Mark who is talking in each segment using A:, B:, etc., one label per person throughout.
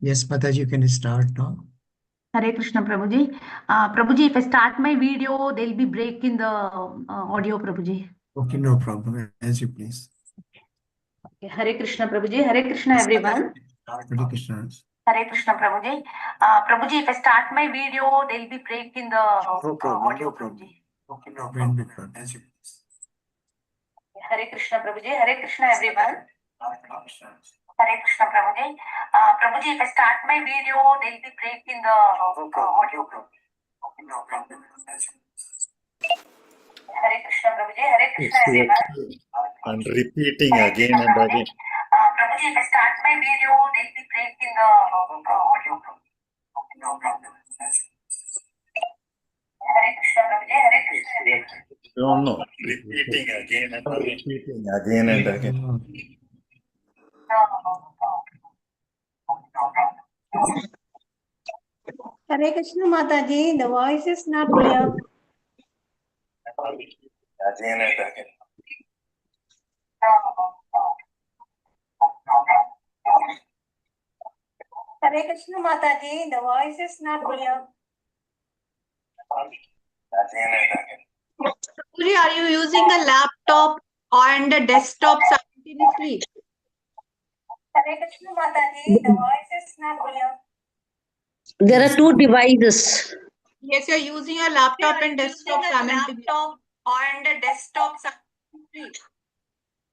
A: Yes, Mataji, you can start now.
B: Hare Krishna, Prabhuji. Prabhuji, if I start my video, there'll be break in the audio, Prabhuji.
A: Okay, no problem. As you please.
B: Okay. Hare Krishna, Prabhuji. Hare Krishna,
A: Yes,
B: everyone.
A: Hare Krishna.
B: Hare Krishna, Prabhuji. Prabhuji, if I start my video, there'll be break in the
A: No problem,
B: audio,
A: no problem.
B: Prabhuji.
A: Okay, no problem. As you please.
B: Hare Krishna, Prabhuji. Hare Krishna, everyone.
A: Hare Krishna.
B: Hare Krishna, Prabhuji. Prabhuji, if I start my video, there'll be break in the audio, Prabhuji.
A: Okay, no problem. As you please.
B: Hare Krishna, Prabhuji. Hare Krishna, everyone.
C: And repeating again and again.
B: Prabhuji, if I start my video, there'll be break in the audio.
A: Okay, no problem. As you please.
B: Hare Krishna, Prabhuji. Hare Krishna, everyone.
C: Don't know. Repeating again and again. Repeating again and again.
D: Hare Krishna Mataji, the voice is not clear.
C: Again and again.
D: Hare Krishna Mataji, the voice is not clear.
C: Again and again.
D: Puri, are you using a laptop and a desktop simultaneously? Hare Krishna Mataji, the voice is not clear.
E: There are two devices.
D: Yes, you're using a laptop and desktop simultaneously. And a desktop simultaneously.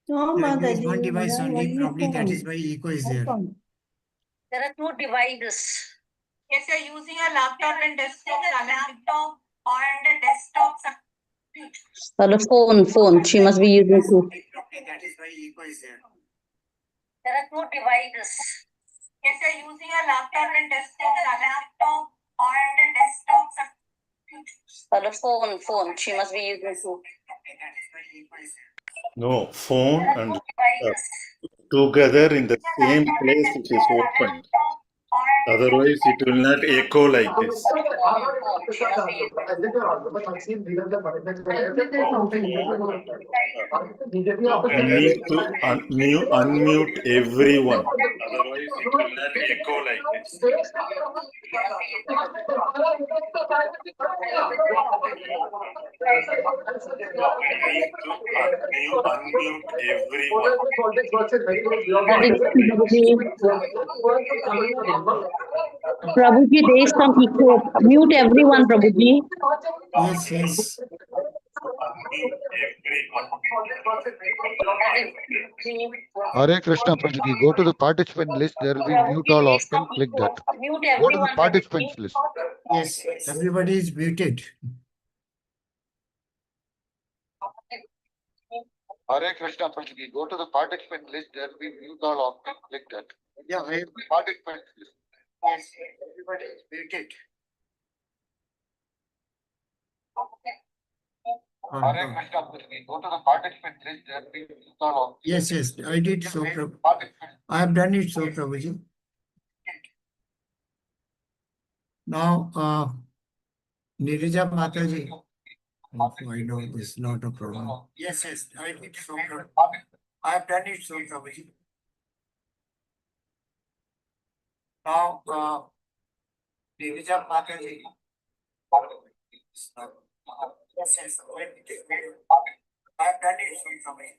D: No,
A: There is
D: Mataji.
A: one device only, probably that is why echo is there.
E: There are two devices.
D: Yes, you're using a laptop and desktop simultaneously. And a desktop simultaneously.
E: Phone. She must be using two.
A: Okay, that is why echo is there.
E: There are two devices.
D: Yes, you're using a laptop and desktop and a desktop simultaneously.
E: Phone. She must be using two.
A: Okay, that is why echo is there.
C: No, phone and laptop together in the same place it is opened. Otherwise, it will not echo like this. You need to unmute everyone. Otherwise, it will not echo like this. You unmute everyone.
E: Prabhuji, there is some echo. Mute everyone, Prabhuji.
A: Yes, yes.
F: Hare Krishna Prabhuji, go to the participant list. There will be mute all option. Click that. Go to the participants list.
A: Yes, everybody is muted.
F: Hare Krishna Prabhuji, go to the participant list. There will be mute all option. Click that.
A: Yeah,
F: Participant list.
A: yes, everybody is muted.
F: Hare Krishna Prabhuji, go to the participant list. There will be mute all option.
A: Yes, yes, I did so. I have done it so, Prabhuji. Now, Nirija Mataji. Also, I know this is not a problem. Yes, yes, I did so. I have done it so, Prabhuji. Now, Nirija Mataji. Yes, yes, I have done it so, Prabhuji.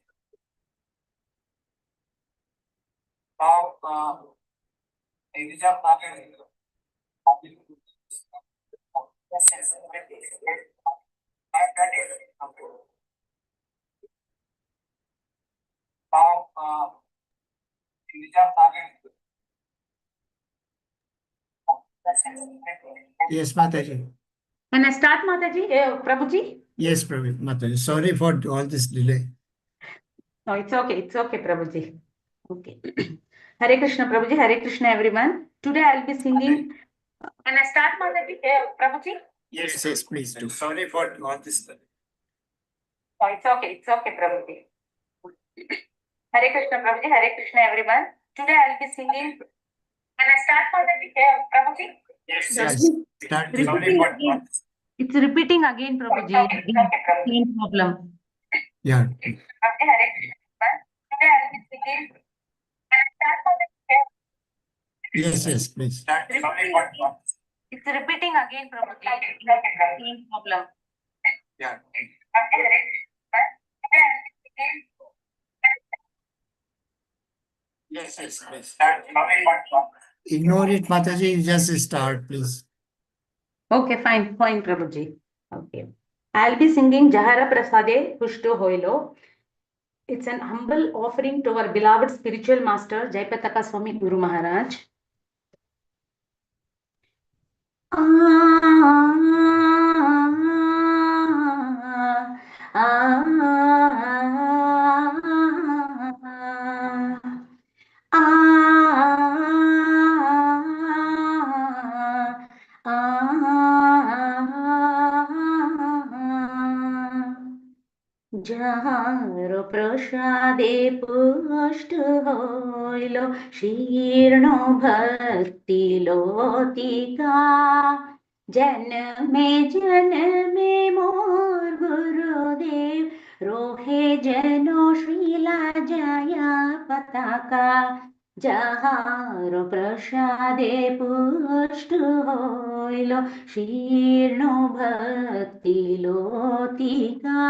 A: Now, Nirija Mataji. Yes, yes, I have done it. Now, Nirija Mataji. Yes, Mataji.
B: Can I start, Mataji? Prabhuji?
A: Yes, Mataji. Sorry for all this delay.
B: No, it's okay. It's okay, Prabhuji. Okay. Hare Krishna, Prabhuji. Hare Krishna, everyone. Today I'll be singing. Can I start, Mataji? Prabhuji?
A: Yes, yes, please do. Sorry for all this.
B: No, it's okay. It's okay, Prabhuji. Hare Krishna, Prabhuji. Hare Krishna, everyone. Today I'll be singing. Can I start, Mataji? Prabhuji?
A: Yes, yes. Start. Sorry for all this.
B: It's repeating again, Prabhuji. Same problem.
A: Yeah.
B: Prabhuji, Hare Krishna. Today I'll be singing. Can I start, Mataji?
A: Yes, please.
B: It's repeating again, Prabhuji. Same problem.
A: Yeah. Yes, please. Ignore it, Mataji. Just start, please.
B: Okay, fine, Prabhuji. Okay. I'll be singing Jahara Prasade Pushto Hoilo. It's an humble offering to our beloved spiritual master, Jayapataka Swami Guru Maharaj. যাহার প্রসাদে পুষ্ট হইল শীর্ণ ভক্তি লতিকা জন্মে জন্মে মোর গুরুদেব রোহে যেন শ্রীলা জয়া পতাকা যাহার প্রসাদে পুষ্ট হইল শীর্ণ ভক্তি লতিকা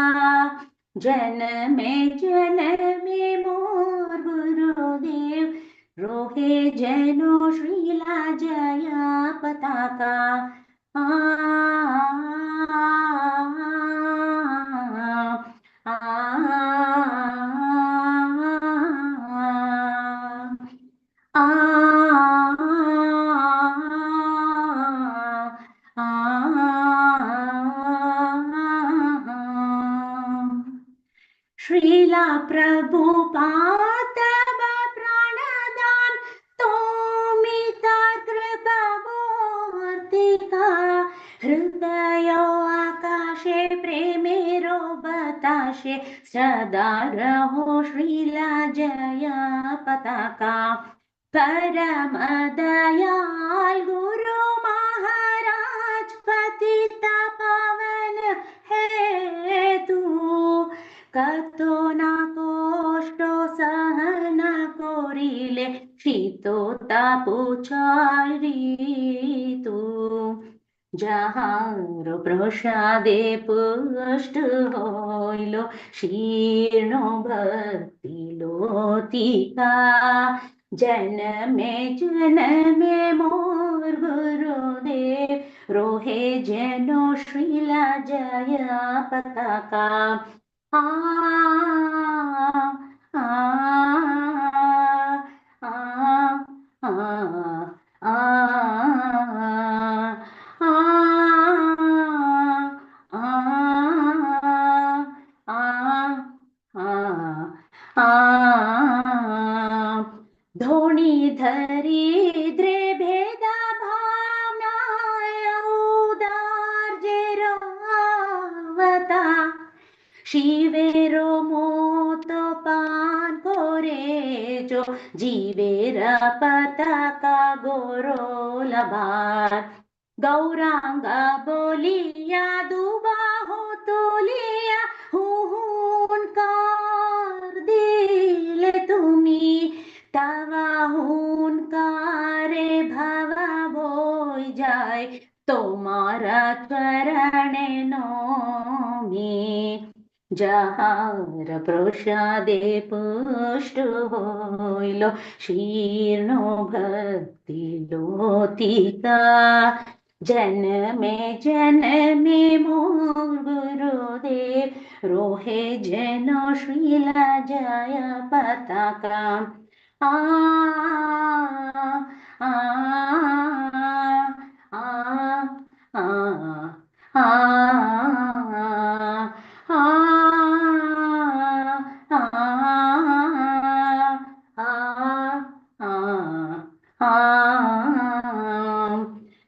B: জন্মে জন্মে মোর গুরুদেব রোহে যেন শ্রীলা জয়া পতাকা আ श्रीला प्रभुपाद प्राणदान तोमिता कृपा हृदय आकाशे प्रेमेरो बताशे सदा रहो श्रीला जया पताका परम दयाल गुरु महाराज पतिता पावन है तू कतो ना कष्ट सहन करिले शीतता पुछारी तू যাহার প্রসাদে পুষ্ট হইল শীর্ণ ভক্তি লতিকা জন্মে জন্মে মোর গুরুদেব রোহে যেন শ্রীলা জয়া পতাকা আ আ আ আ আ धोनी धरिद्रे भेदा भावना उदार जे रावता शिवेरो मोत पान करे जो जीवेर पताका गोरो लभार गौरांगा बोलिया दुबाहो तुलिया हुंकार दिले तुम्ही तवा हुंकारे भावा बोय जाय तोमारा चरणे नोमी যাহার প্রসাদে পুষ্ট হইল শীর্ণ ভক্তি লতিকা জন্মে জন্মে মোর গুরুদেব রোহে যেন শ্রীলা জয়া পতাকা আ আ আ আ আ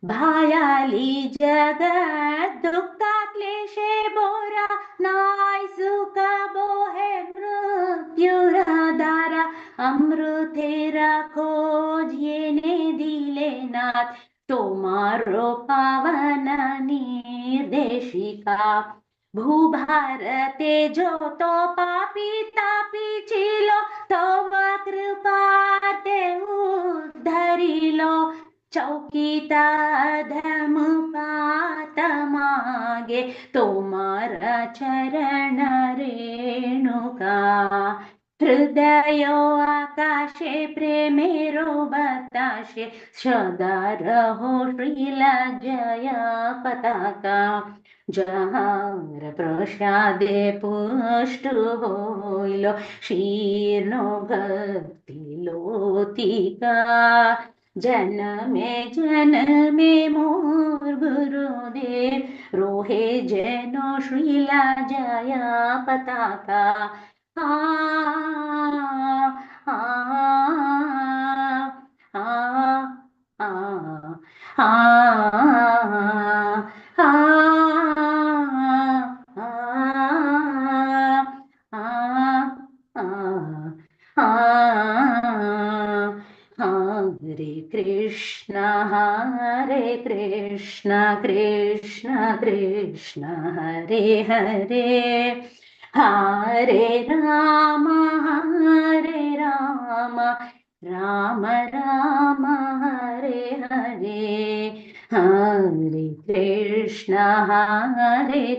B: भायाली जगत दुःखा क्लेशे बोरा नाय सुखा बोहे मृत्युरा दारा अमृतेरा खोज येने दिले नाथ तोमारो पावन निर्देशिका भूभारते जो तो पापी तापी छिलो तव कृपाते उद्धरिलो चौकीता धम पात मागे तोमारा चरण रेणुका हृदयो आकाशे प्रेमेरो बताशे सदा रहो श्रीला जय पताका जहार प्रसादे पुष्ट होइलो शीर्णो भक्ति लोतिका जनमे मोर गुरुदेव रोहे जनो श्रीला जय पताका आ आ आ आ आ Hare Krishna, Krishna Krishna, Hare Hare, Hare Rama, Rama Rama, Hare Hare, Hare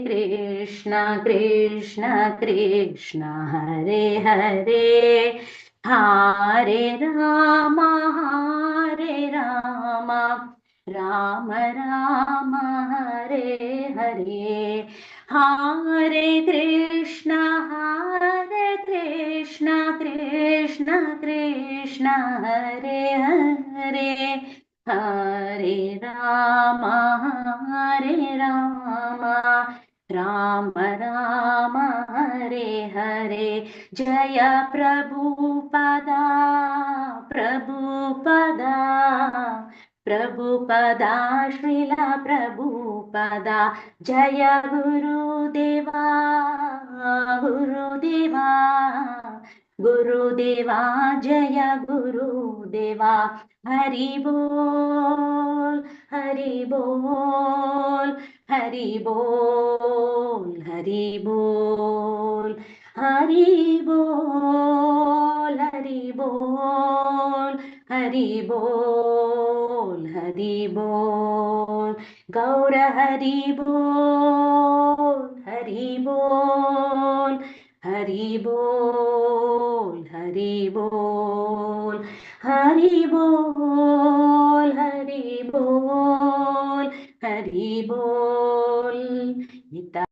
B: Krishna, Krishna Krishna, Hare Hare, Hare Rama, Rama Rama, Hare Hare, Hare Krishna, Krishna Krishna, Hare Hare, Hare Rama, Rama Rama, Hare Hare, Jaya Prabhupada, Prabhupada, Srila Prabhupada, Jaya Gurudeva, Gurudeva, Jaya Gurudeva, Hari Bol, Hari Bol, Hari Bol, Hari Bol, Hari Bol, Hari Bol, Hari Bol, Hari Bol, Gaura Hari Bol, Hari Bol, Hari Bol, Hari Bol, Hari Bol, Hari Bol, Hari Bol. Nita.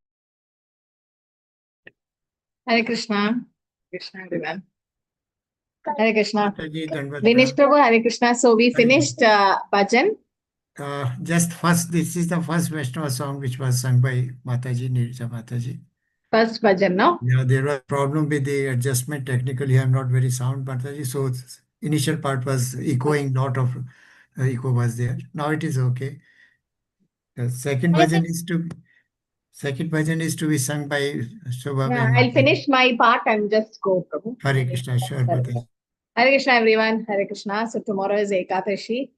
G: Hare Krishna. Krishna everyone. Hare Krishna.
A: Mataji, Dandavat
G: Dinesh
A: Pranam.
G: Prabhu, Hare Krishna. So we
A: Hare
G: finished bhajan.
A: Just first, this is the first Vaishnava song which was sung by Mataji, Nirja Mataji.
G: First bhajan, no?
A: Yeah, there was a problem with the adjustment. Technically, I'm not very sound, Mataji. So initial part was echoing, lot of echo was there. Now it is okay. The second bhajan is to be sung by Shobha
G: Yeah,
A: Ben
G: I'll
A: Mataji.
G: finish my part and just go, Prabhu.
A: Hare Krishna, sure, Mataji.
G: Hare Krishna everyone. Hare Krishna. So tomorrow is Ekadashi.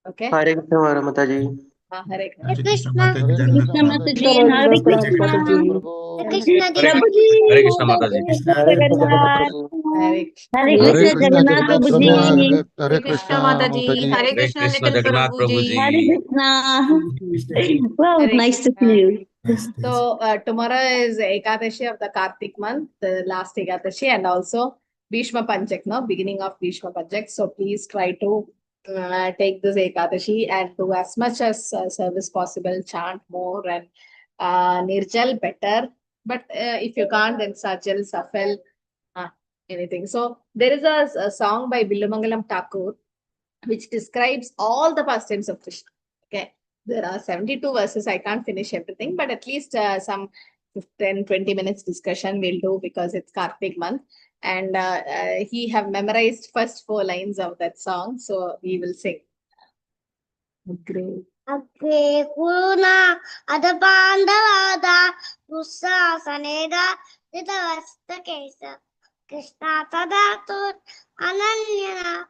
G: Okay.
H: Hare Krishna Mataji.
G: Hare Krishna.
A: Hare Krishna,
E: Hare
A: Mataji,
E: Krishna,
A: Dandavat
E: Mataji,
A: Pranam.
E: Hare Krishna,
H: Mataji.
E: Prabhu. Prabhuji,
I: Hare Krishna Mataji.
A: Krishna,
H: Hare Krishna
E: Jagannath.
H: Prabhu.
G: Hare Krishna.
E: Hare
F: Hare
E: Krishna,
F: Krishna,
E: Jagannath
F: Jagannath
E: Prabhuji.
F: Prabhu.
H: Hare
F: Hare
H: Krishna
F: Krishna,
H: Mataji.
F: Mataji.
H: Hare
I: Hare
H: Krishna
I: Krishna
H: little
I: Jagannath
H: Prabhuji.
E: Hare
I: Prabhuji.
E: Krishna.
A: Krishna.
E: Wow,
G: Hare
E: nice to see
G: Krishna.
E: you.
A: Nice, nice.
G: So tomorrow is Ekadashi of the Kartik month, the last Ekadashi, and also Bhishma Panchak, no? Beginning of Bhishma Panchak. So please try to take this Ekadashi and do as much as service possible, chant more, and Nirjal better. But if you can't, then Sajal, Safal, anything. So there is a song by Billamangalam Thakur which describes all the pastimes of Krishna. Okay. There are 72 verses. I can't finish everything, but at least some 10-20 minutes discussion we'll do because it's Kartik month. And he have memorized first 4 lines of that song. So we will sing. Great.
J: Agre Guruna Adapandavada Musa Saneda Didavasta Kesa Krishna Tadatur Ananyana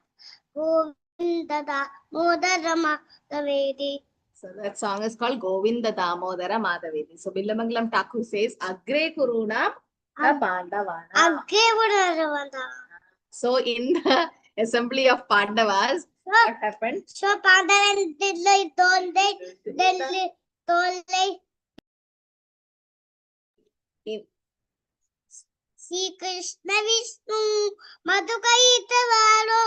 J: Govindada Modarama Davedi.
G: So that song is called Govinda Damodara Madhavedi. So Billamangalam Thakur says, Agre Kuruna Pandavana.
J: Agre Guruna
G: So in the assembly of Pandavas, what happened?
J: So Pandavas did like told Sri Krishna Vishnu Madhukaitavaro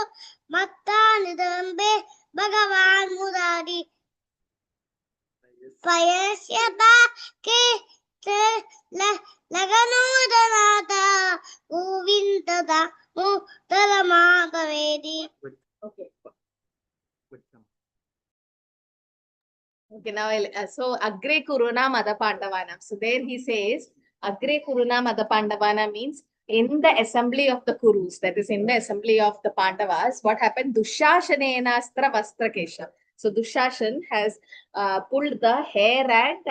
J: Mattanidambe Bhagavan Murari Payasyata Ke Laganodhanata Govindada Muttaramagavedi.
G: Okay. Okay, now so Agre Kuruna Mada Pandavanam. So there he says Agre Kuruna Mada Pandavana means in the assembly of the Kurus, that is in the assembly of the Pandavas, what happened? Dushashanena Astra Vastrakesha. So Dushashan has pulled the hair and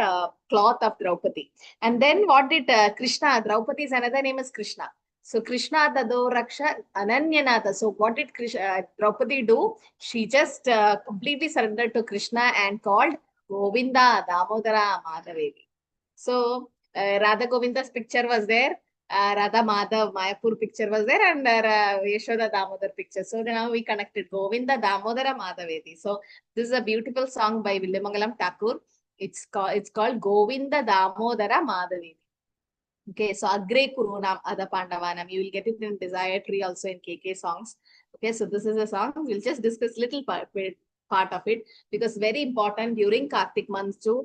G: cloth of Draupadi. And then what did Krishna, Draupadi's another name is Krishna. So Krishna Tado Raksha Ananyanatha. So what did Draupadi do? She just completely surrendered to Krishna and called Govinda, Damodara, Madhavevi. So Radha Govinda's picture was there. Radha Madhav Mayapur picture was there, and Yashoda Damodar picture. So now we connected Govinda, Damodara, Madhavevi. So this is a beautiful song by Villamangalam Thakur. It's called Govinda, Damodara, Madhavevi. Okay, so Agre Kurunam Ada Pandavanam. You will get it in Desire Tree also in KK songs. Okay, so this is a song. We'll just discuss little part of it because very important during Kartik months to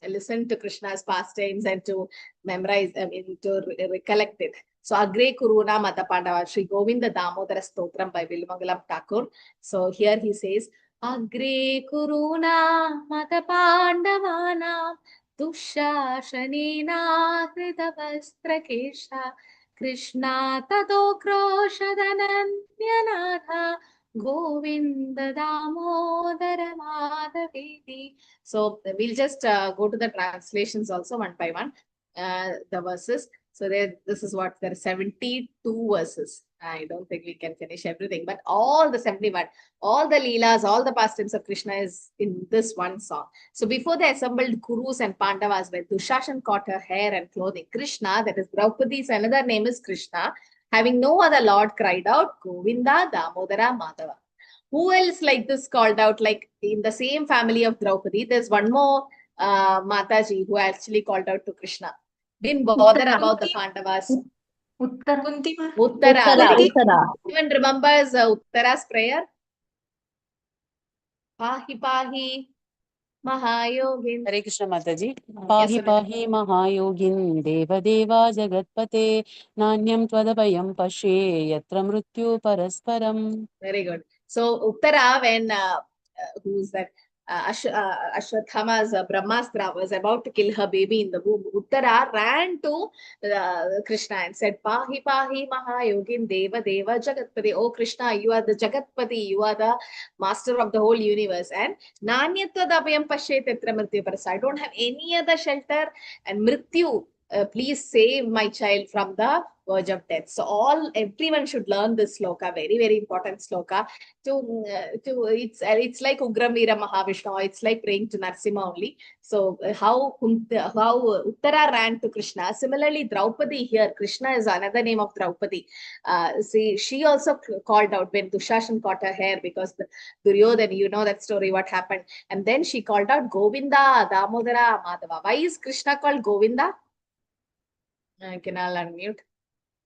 G: listen to Krishna's pastimes and to memorize, to recollect it. So Agre Kuruna Mata Pandava, Sri Govinda Damodara Stotram by Villamangalam Thakur. So here he says, Agre Kuruna Mata Pandavanam Dushashanena Hridavastrakesha Krishna Tadokroshadhananyanatha Govinda Damodara Madhavedi. So we'll just go to the translations also one by one, the verses. So this is what there are 72 verses. I don't think we can finish everything, but all the 71, all the Leelas, all the pastimes of Krishna is in this one song. So before they assembled Kurus and Pandavas, where Dushashan caught her hair and clothing, Krishna, that is Draupadi's another name is Krishna, having no other lord, cried out, Govinda, Damodara, Madhava. Who else like this called out? Like in the same family of Draupadi, there's one more Mataji who actually called out to Krishna. Didn't bother about the Pandavas. Uttara. Even remembers Uttara's prayer? Pahi Pahi Mahayogin.
E: Hare Krishna Mataji. Pahi Pahi Mahayogin Deva Deva Jagatpate Nanyam Twadabhayam Pashe Yatra Mrityu Parasparam.
G: Very good. So Uttara, when who's that? Ashwathama's Brahmastra was about to kill her baby in the womb. Uttara ran to Krishna and said, Pahi Pahi Mahayogin Deva Deva Jagatpati. Oh Krishna, you are the Jagatpati, you are the master of the whole universe. And Nanyatva Dabhyam Pashet Etra Mrityu Parasa. I don't have any other shelter. And Mrityu, please save my child from the verge of death. So everyone should learn this sloka, very, very important sloka. It's like Ugram Veera Mahavishnu, it's like praying to Narsimha only. So how Uttara ran to Krishna. Similarly, Draupadi here, Krishna is another name of Draupadi. See, she also called out when Dushashan caught her hair because the Duryodhana, you know that story, what happened. And then she called out Govinda, Damodara, Madhava. Why is Krishna called Govinda? I can all unmute.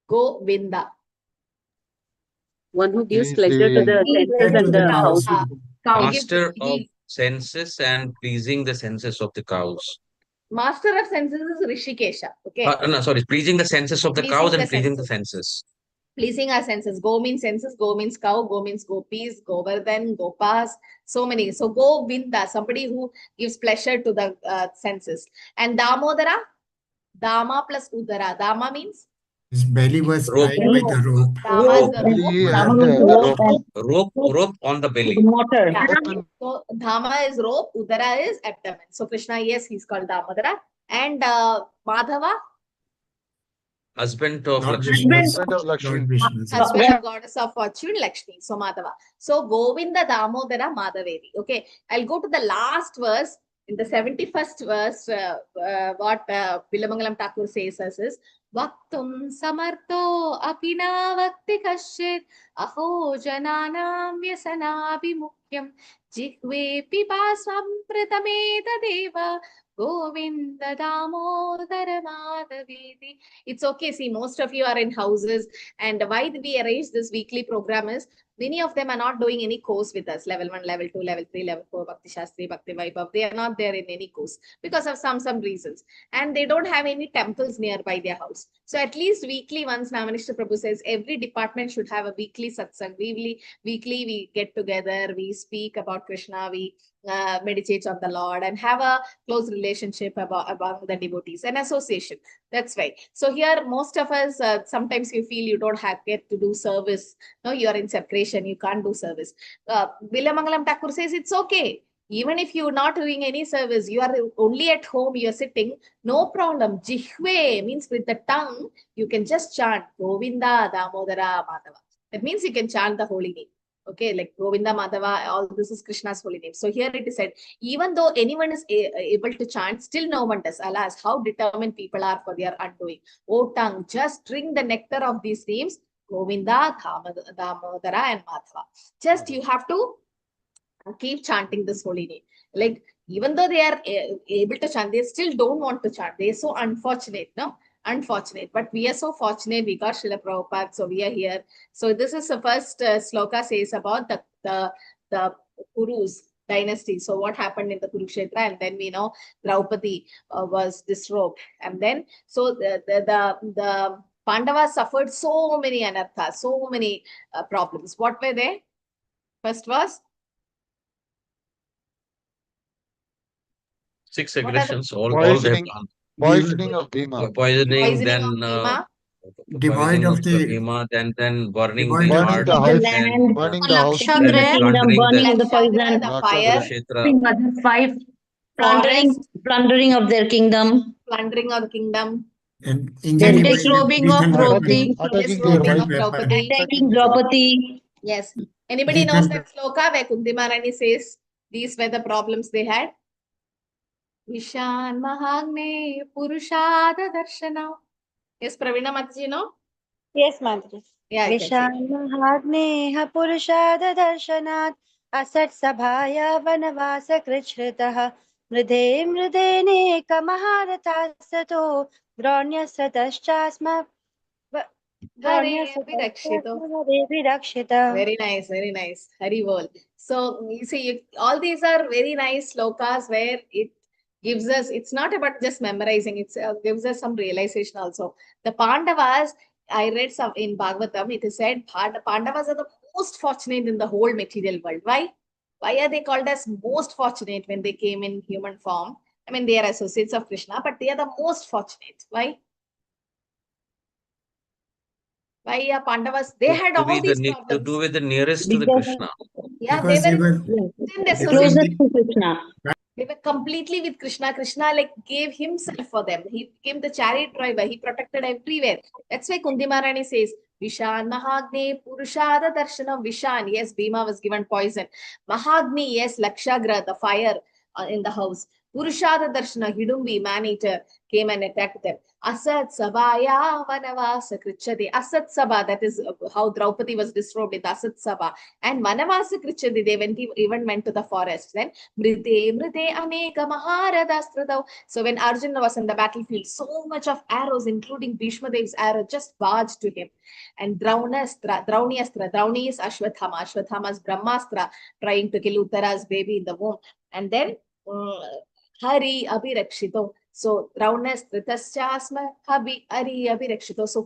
G: Govinda.
E: One who gives
F: He's
E: pleasure to the senses and the cows.
H: Master of senses and pleasing the senses of the cows.
G: Master of senses is Rishikesha. Okay.
H: No, sorry, pleasing the senses of the cows and pleasing the senses.
G: Pleasing our senses. Go means senses, go means cow, go means gopis, Govardhan, Gopas, so many. So Govinda, somebody who gives pleasure to the senses. And Damodara, Dama plus Udara. Dama means?
A: His belly was
H: Rope.
A: tied by the rope.
G: Dama is the
H: rope on the belly.
E: Motor.
G: Yeah. So Dama is rope, Udara is abdomen. So Krishna, yes, he's called Damodara. And Madhava?
H: Husband of
A: Lord
H: Lakshmi.
F: Husband of Lakshmi.
A: Lord Vishnu's
G: Husband of goddess of fortune, Lakshmi. So Madhava. So Govinda, Damodara, Madhavevi. Okay, I'll go to the last verse. In the 71st verse, what Villamangalam Thakur says us is, Vaktum samartho apina vakti kashit aho jananam vyasanabimukyam jihve pipasvam pratameta deva Govinda Damodara Madhaviti. It's okay. See, most of you are in houses, and why we arrange this weekly program is many of them are not doing any course with us. Level 1, level 2, level 3, level 4, Bhakti Shastri, Bhakti Vaibhav. They are not there in any course because of some reasons. And they don't have any temples nearby their house. So at least weekly once Namanishta Prabhu says every department should have a weekly satsang. Weekly we get together, we speak about Krishna, we meditate on the Lord and have a close relationship among the devotees, an association. That's right. So here, most of us, sometimes you feel you don't get to do service. No, you are in separation. You can't do service. Vilamangalam Thakur says it's okay. Even if you're not doing any service, you are only at home, you're sitting, no problem. Jihve means with the tongue, you can just chant Govinda, Damodara, Madhava. That means you can chant the holy name. Okay, like Govinda, Madhava, all this is Krishna's holy name. So here it is said, even though anyone is able to chant, still no one does. Alas, how determined people are for their undoing. Oh tongue, just drink the nectar of these names, Govinda, Damodara, and Madhava. Just you have to keep chanting this holy name. Like, even though they are able to chant, they still don't want to chant. They are so unfortunate, no? Unfortunate. But we are so fortunate. We got Srila Prabhupada, so we are here. So this is the first sloka says about the Kurus dynasty. So what happened in the Kurukshetra, and then we know Draupadi was disrobed. And then, so the Pandavas suffered so many anarthas, so many problems. What were they? First was
H: 6 aggressions, all they have done.
F: Poisoning of Bhima.
H: Poisoning, then
A: Devoid of the
H: Bhima, then burning
A: devoid
H: the
A: of
H: heart,
A: the
F: house,
H: then
F: burning the house.
D: Lakshagre,
H: plundering
D: burning
H: the
D: of the poison,
G: the fire,
H: Kurukshetra.
B: 5
D: plundering of their kingdom,
G: plundering of the kingdom,
A: and
D: then
A: injury by
D: disrobing of
A: lethal weapon.
D: Draupadi,
F: Attacking their
G: disrobing
F: wife.
G: of Draupadi.
D: attacking Draupadi.
G: Yes. Anybody
A: Lethal
G: knows that sloka where Kunti Maharani says these were the problems they had? Vishan Mahagne Purushada Darshana. Yes, Pravina Mataji, no?
I: Yes, Madhuri.
G: Yeah, I can see.
I: विशालमहाग्नेः पुरुषाददर्शनात् असत्सभाया वनवासकृच्छ्रितः मृधे मृदेनेकमहारथास्ततो द्रोण्यस्रतश्चास्म विरक्षितः.
G: Very nice, very nice. Hari Bol. So you see, all these are very nice slokas where it gives us, it's not about just memorizing, it gives us some realization also. The Pandavas, I read some in Bhagavatam, it is said Pandavas are the most fortunate in the whole material world. Why? Why are they called as most fortunate when they came in human form? I mean, they are associates of Krishna, but they are the most fortunate. Why? Why are Pandavas? They had all these problems.
H: To do with the nearest to the Krishna.
G: Yeah,
A: because
G: they
A: they
G: were
D: Closest to Krishna.
G: They were completely with Krishna. Krishna like gave himself for them. He became the chariot driver. He protected everywhere. That's why Kunti Maharani says, Vishan Mahagne Purushada Darshana Vishan. Yes, Bhima was given poison. Mahagni, yes, Lakshagra, the fire in the house. Purushada Darshana, Hidumbi, man-eater, came and attacked them. Asat Sabaya Vanavasa Krichadi. Asat Sabha, that is how Draupadi was disrobed in the Asat Sabha. And Vanavasa Krichadi, they even went to the forest. Then Mride Aneka Maharadastradau. So when Arjuna was in the battlefield, so much of arrows, including Bhishma Dev's arrow, just barged to him. And Drauniastra, Drauni is Ashwathama. Ashwathama's Brahmastra, trying to kill Uttara's baby in the womb. And then Hari Abhirakshito. So Draunastra Hari Abhirakshito. So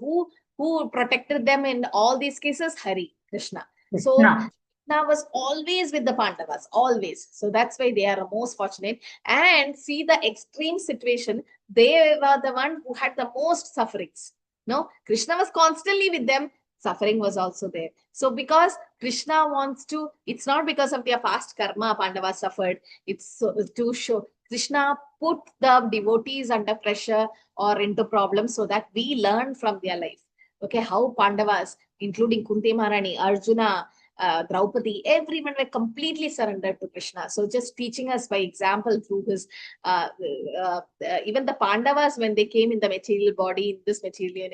G: who protected them in all these cases? Hari, Krishna. So Krishna was always with the Pandavas, always. So that's why they are most fortunate. And see the extreme situation, they were the one who had the most sufferings. No, Krishna was constantly with them. Suffering was also there. So because Krishna wants to, it's not because of their past karma Pandavas suffered. It's to show Krishna put the devotees under pressure or into problems so that we learn from their life. Okay, how Pandavas, including Kunti Maharani, Arjuna, Draupadi, everyone were completely surrendered to Krishna. So just teaching us by example through his, even the Pandavas, when they came in the material body, in this material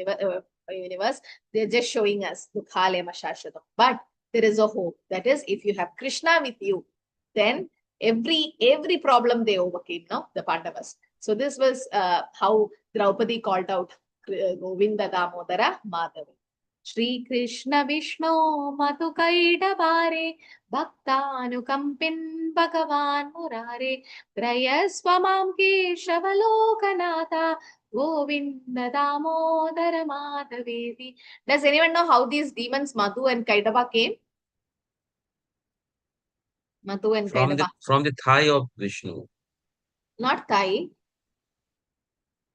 G: universe, they're just showing us, but there is a hope. That is, if you have Krishna with you, then every problem they overcame, no? The Pandavas. So this was how Draupadi called out Govinda Damodara Madhava. Shri Krishna Vishnu Madhukaidabare Bhaktanukampin Bhagavan Murare Prayasvamam Keshavalokanatha Govinda Damodara Madhavedi. Does anyone know how these demons Madhu and Kaidava came? Madhu and Kaidava.
H: From the thigh of Vishnu.
G: Not thigh.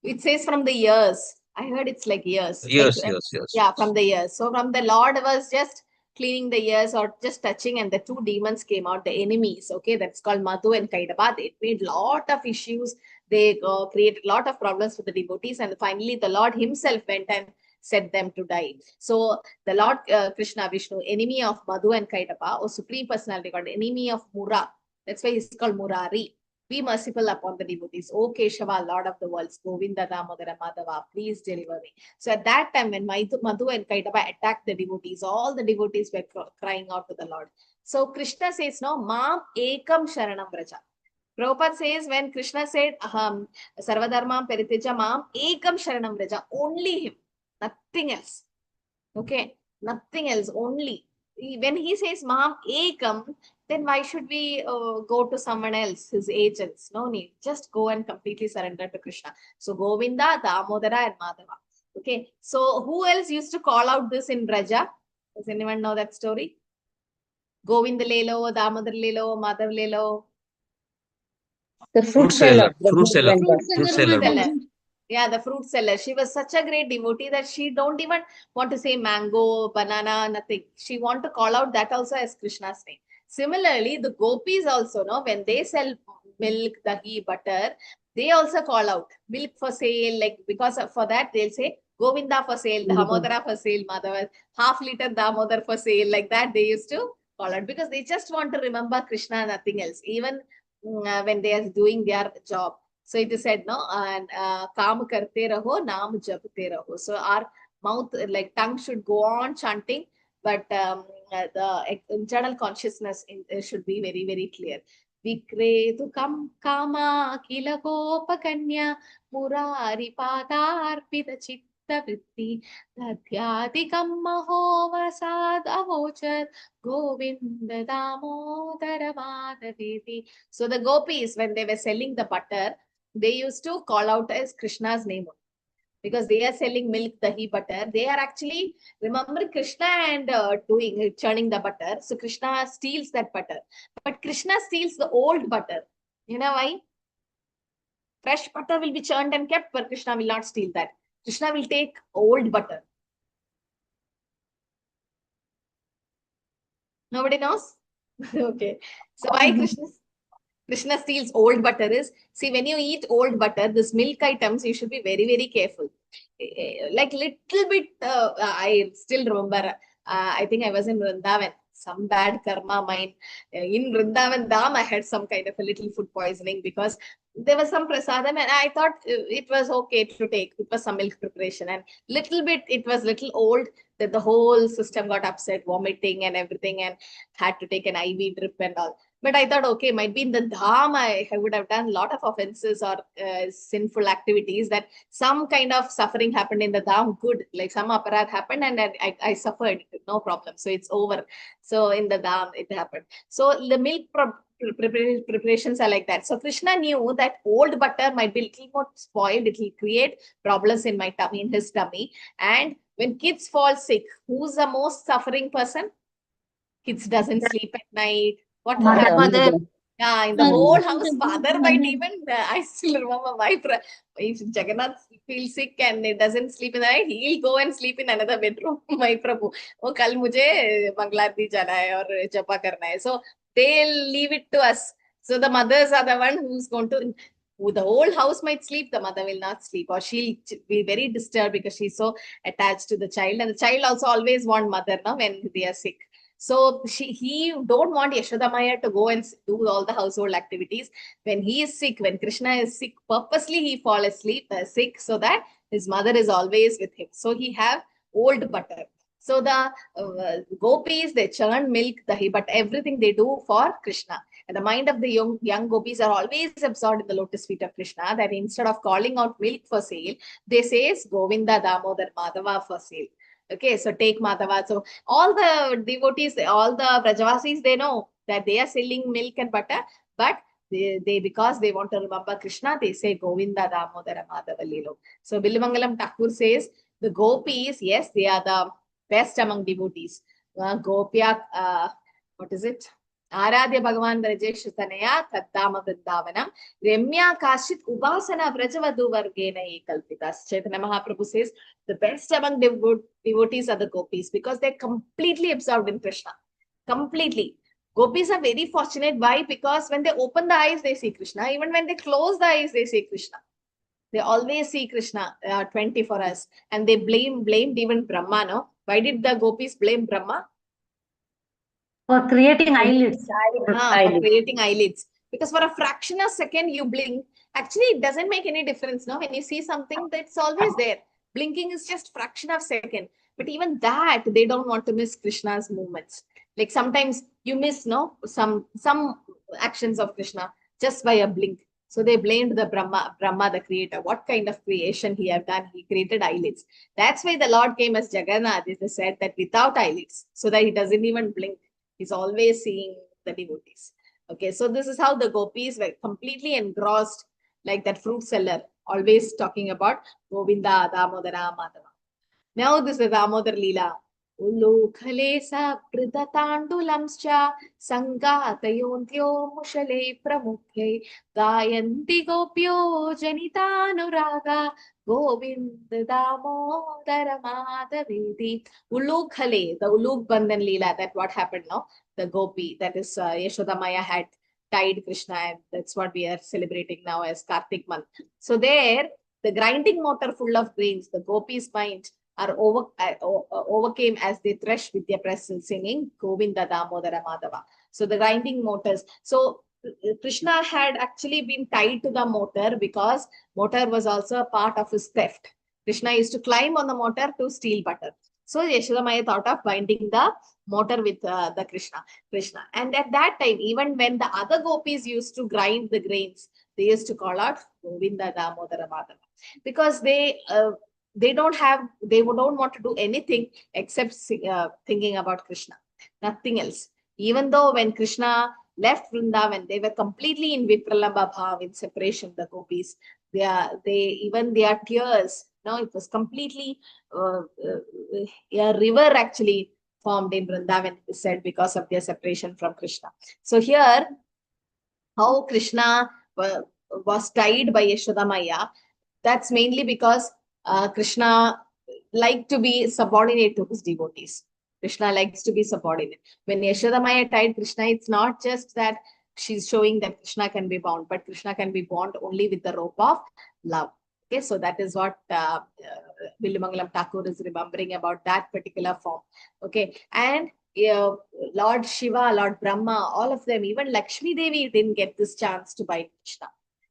G: It says from the ears. I heard it's like ears.
H: Yes,
G: Like,
H: yes.
G: yeah, from the ears. So from the Lord was just cleaning the ears or just touching, and the two demons came out, the enemies. Okay, that's called Madhu and Kaidava. It made lot of issues. They created a lot of problems for the devotees, and finally the Lord himself went and set them to die. So the Lord Krishna Vishnu, enemy of Madhu and Kaidava, or supreme personality called enemy of Mura. That's why he's called Murari. Be merciful upon the devotees. O Keshava, Lord of the worlds, Govinda Damodara Madhava, please deliver me. So at that time, when Madhu and Kaidava attacked the devotees, all the devotees were crying out to the Lord. So Krishna says, no, Mam Ekam Sharanam Vraja. Prabhupada says, when Krishna said, Sarvadharmam Parityaja Mam Ekam Sharanam Vraja, only him, nothing else. Okay, nothing else, only. When he says Mam Ekam, then why should we go to someone else, his agents? No need. Just go and completely surrender to Krishna. So Govinda, Damodara, and Madhava. Okay. So who else used to call out this in Braja? Does anyone know that story? Govinda Lelo, Damodar Lelo, Madhav Lelo.
B: The fruit seller.
H: Fruit seller.
G: Yeah, the fruit seller. She was such a great devotee that she don't even want to say mango, banana, nothing. She want to call out that also as Krishna's name. Similarly, the gopis also, no, when they sell milk, dahi, butter, they also call out milk for sale. Like, because for that they'll say Govinda for sale, Damodara for sale, Madhava, half-liter Damodar for sale. Like that they used to call out because they just want to remember Krishna, nothing else. Even when they are doing their job. So it is said, no, and kaam karte raho, naam japte raho. So our mouth, like tongue, should go on chanting, but the internal consciousness should be very, very clear. Vikretu kama kila gopakanya murari padarpita chitta vritti tadhyadikam mahovasad avochar govinda damodara madhaveti. So the gopis, when they were selling the butter, they used to call out as Krishna's name because they are selling milk, dahi, butter. They are actually remembering Krishna and churning the butter. So Krishna steals that butter, but Krishna steals the old butter. You know why? Fresh butter will be churned and kept, but Krishna will not steal that. Krishna will take old butter. Nobody knows? Okay. So why Krishna steals old butter is, see, when you eat old butter, this milk items, you should be very, very careful. Like little bit, I still remember, I think I was in Vrindavan, some bad karma mine. In Vrindavan Dham, I had some kind of a little food poisoning because there was some prasadam and I thought it was okay to take. It was some milk preparation and little bit, it was little old that the whole system got upset, vomiting and everything, and had to take an IV drip and all. But I thought, okay, might be in the dham, I would have done a lot of offenses or sinful activities, that some kind of suffering happened in the dham, good, like some aparat happened and I suffered, no problem. So it's over. So in the dham, it happened. So the milk preparations are like that. So Krishna knew that old butter might be a little more spoiled. It will create problems in my tummy, in his tummy. And when kids fall sick, who's the most suffering person? Kids doesn't sleep at night. What
B: Mother.
G: Yeah, in the whole house, father might even, I still remember if Jagannath feels sick and it doesn't sleep in the night, he'll go and sleep in another bedroom. My Prabhu, oh, kal mujhe Bangladesh jana hai aur japa karna hai. So they'll leave it to us. So the mothers are the one who's going to, the whole house might sleep, the mother will not sleep, or she'll be very disturbed because she's so attached to the child. And the child also always want mother, no, when they are sick. So he don't want Yashoda Maya to go and do all the household activities. When he is sick, when Krishna is sick, purposely he fall asleep sick so that his mother is always with him. So he have old butter. So the gopis, they churn milk, but everything they do for Krishna. And the mind of the young gopis are always absorbed in the lotus feet of Krishna, that instead of calling out milk for sale, they say Govinda, Damodar, Madhava for sale. Okay, so take Madhava. So all the devotees, all the Brajavasis, they know that they are selling milk and butter, but they because they want to remember Krishna, they say Govinda, Damodara, Madhava, Lilo. So Billamangalam Thakur says the gopis, yes, they are the best among devotees. Gopya, what is it? Aradhya Bhagavan Brajesh Tanaya Tattama Vrindavanam Remya Kashit Upasana Brajavadu Vargena Ekalpitas. Chaitanya Mahaprabhu says the best among devotees are the gopis because they're completely absorbed in Krishna. Completely. Gopis are very fortunate. Why? Because when they open the eyes, they see Krishna. Even when they close the eyes, they see Krishna. They always see Krishna 24 hours. And they blamed even Brahma, no? Why did the gopis blame Brahma?
B: For creating eyelids.
G: For creating eyelids. Because for a fraction of a second you blink, actually it doesn't make any difference. No, when you see something, that's always there. Blinking is just fraction of a second. But even that, they don't want to miss Krishna's movements. Like sometimes you miss some actions of Krishna just by a blink. So they blamed the Brahma, the creator. What kind of creation he have done? He created eyelids. That's why the Lord came as Jagannath. It is said that without eyelids, so that he doesn't even blink. He's always seeing the devotees. Okay, so this is how the gopis were completely engrossed, like that fruit seller, always talking about Govinda, Damodara, Madhava. Now this is Damodar Leela. Ulokhale sa pridatandulamscha sangatayondyo mushale pramukhe gayanti gopyo janitanuraga Govinda Damodara Madhavedi. Ulokhale, the Uluk Bandhan Leela, that what happened now? The gopi, that is Yashoda Maya had tied Krishna, and that's what we are celebrating now as Kartik month. So there, the grinding mortar full of grains, the gopis' mind are overcame as they thresh with their presence, singing Govinda Damodara Madhava. So the grinding mortars. So Krishna had actually been tied to the mortar because mortar was also a part of his theft. Krishna used to climb on the mortar to steal butter. So Yashoda Maya thought of binding the mortar with the Krishna. And at that time, even when the other gopis used to grind the grains, they used to call out Govinda Damodara Madhava because they don't want to do anything except thinking about Krishna, nothing else. Even though when Krishna left Vrindavan, they were completely in Vipralambha Bhav, in separation, the gopis. Their tears, it was completely a river actually formed in Vrindavan, it is said, because of their separation from Krishna. So here, how Krishna was tied by Yashoda Maya, that's mainly because Krishna liked to be subordinate to his devotees. Krishna likes to be subordinate. When Yashoda Maya tied Krishna, it's not just that she's showing that Krishna can be bound, but Krishna can be bound only with the rope of love. Okay, so that is what Billamangalam Thakur is remembering about that particular form. Okay, and Lord Shiva, Lord Brahma, all of them, even Lakshmi Devi didn't get this chance to bind Krishna.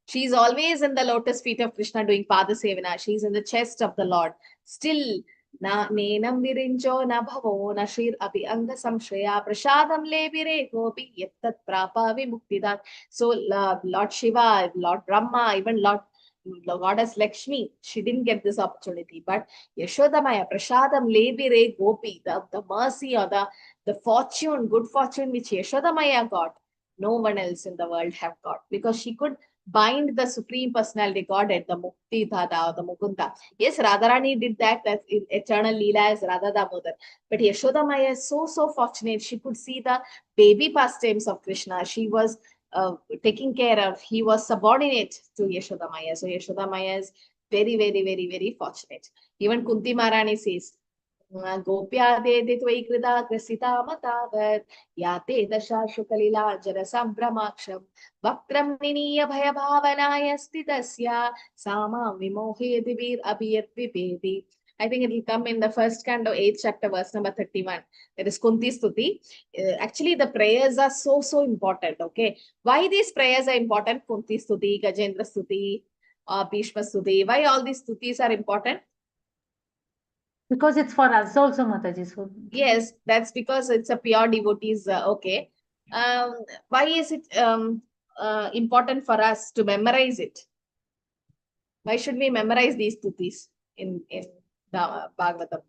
G: She's always in the lotus feet of Krishna doing Pada Sevana. She's in the chest of the Lord. Still, na nenam virincho na bhavo na shir api anga samshaya prasadam lebire gopi yettat prapa vimuktidat. So Lord Shiva, Lord Brahma, even Lord Goddess Lakshmi, she didn't get this opportunity. But Yashoda Maya, prasadam lebire gopi, the mercy or the fortune, good fortune which Yashoda Maya got, no one else in the world have got, because she could bind the Supreme Personality Godhead, the Mukti Dada or the Mukunda. Yes, Radharani did that. That's in eternal Leela as Radha Damodar. But Yashoda Maya is so fortunate. She could see the baby pastimes of Krishna. She was taking care of. He was subordinate to Yashoda Maya. So Yashoda Maya is very fortunate. Even Kunti Maharani says, Gopyade tvai krida grasita matavat yate dashashu kalila jara sambhamaksham vaktram niniya bhaya bhavanaya stitasya sama vimohe divir abhiyat vipedi. I think it will come in the first canto, 8th chapter, verse number 31. That is Kunti Stuti. Actually, the prayers are so important. Okay. Why these prayers are important? Kunti Stuti, Gajendra Stuti, Bhishma Stuti. Why all these stutis are important?
B: Because it's for us also, Mataji. So
G: Yes, that's because it's a pure devotees. Okay. Why is it important for us to memorize it? Why should we memorize these stutis in the Bhagavatam?